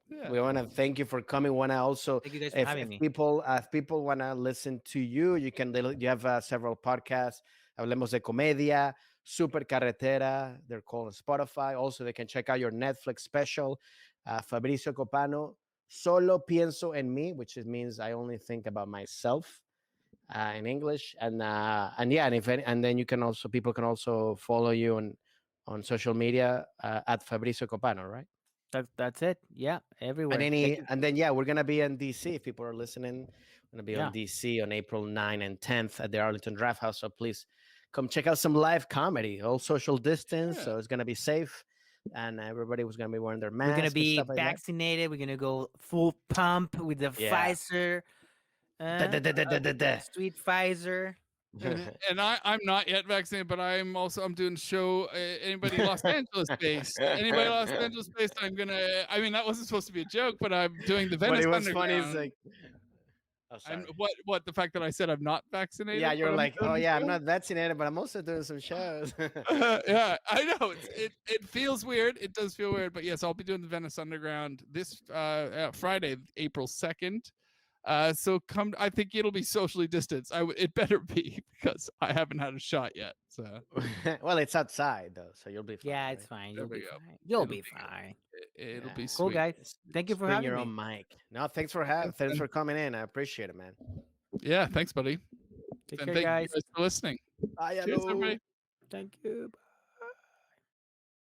yeah. We want to thank you for coming. Want to also, Thank you guys for having me. if people want to listen to you, you have several podcasts. Hablemos de comedia, Super Carretera. They're called on Spotify. Also, they can check out your Netflix special, Fabrizio Copano. Solo pienso en mí, which means I only think about myself in English. And yeah, and then you can also people can also follow you on social media at Fabrizio Copano, right? That's it. Yeah, And everywhere. Thank any you. and then yeah, we're gonna be in DC. If people are listening, we're gonna be on Yeah, DC on April 9 and 10th at the Arlington Draft House. So please come check out some live comedy. All social distance, Yeah. so it's gonna be safe, and everybody was gonna be wearing their we're gonna mask and be stuff like that. vaccinated. We're gonna go full pump with the Yeah. Pfizer, Da, da, da, da, da, da, da. sweet Pfizer. And I'm not yet vaccinated, but I'm doing show. Anybody Los Angeles based? Anybody Los Angeles based? I'm gonna. I mean, that wasn't supposed to be a joke, but I'm doing the But Venice it was funny. It's Underground. like, oh, I'm sorry. what the fact that I said I'm not Yeah, vaccinated, you're but I'm like, oh doing the yeah, I'm show. not vaccinated, but I'm also doing some shows. Yeah, I know it feels weird. It does feel weird, but yes, I'll be doing the Venice Underground this Friday, April 2nd. So come. I think it'll be socially distanced. It better be because I haven't had a shot yet. So Well, it's outside though, so you'll be fine, Yeah, it's right? fine. there You'll we be go. fine. You'll It'll be be fine. good. It'll be Yeah. Cool, sweet. guys. Thank you Just for bring having your me. own mic. No, Thanks, thanks man. for coming in. I appreciate it, man. Yeah, thanks, buddy. Take And care, thank you guys. guys for listening. Bye, Cheers, hello. everybody. Thank you.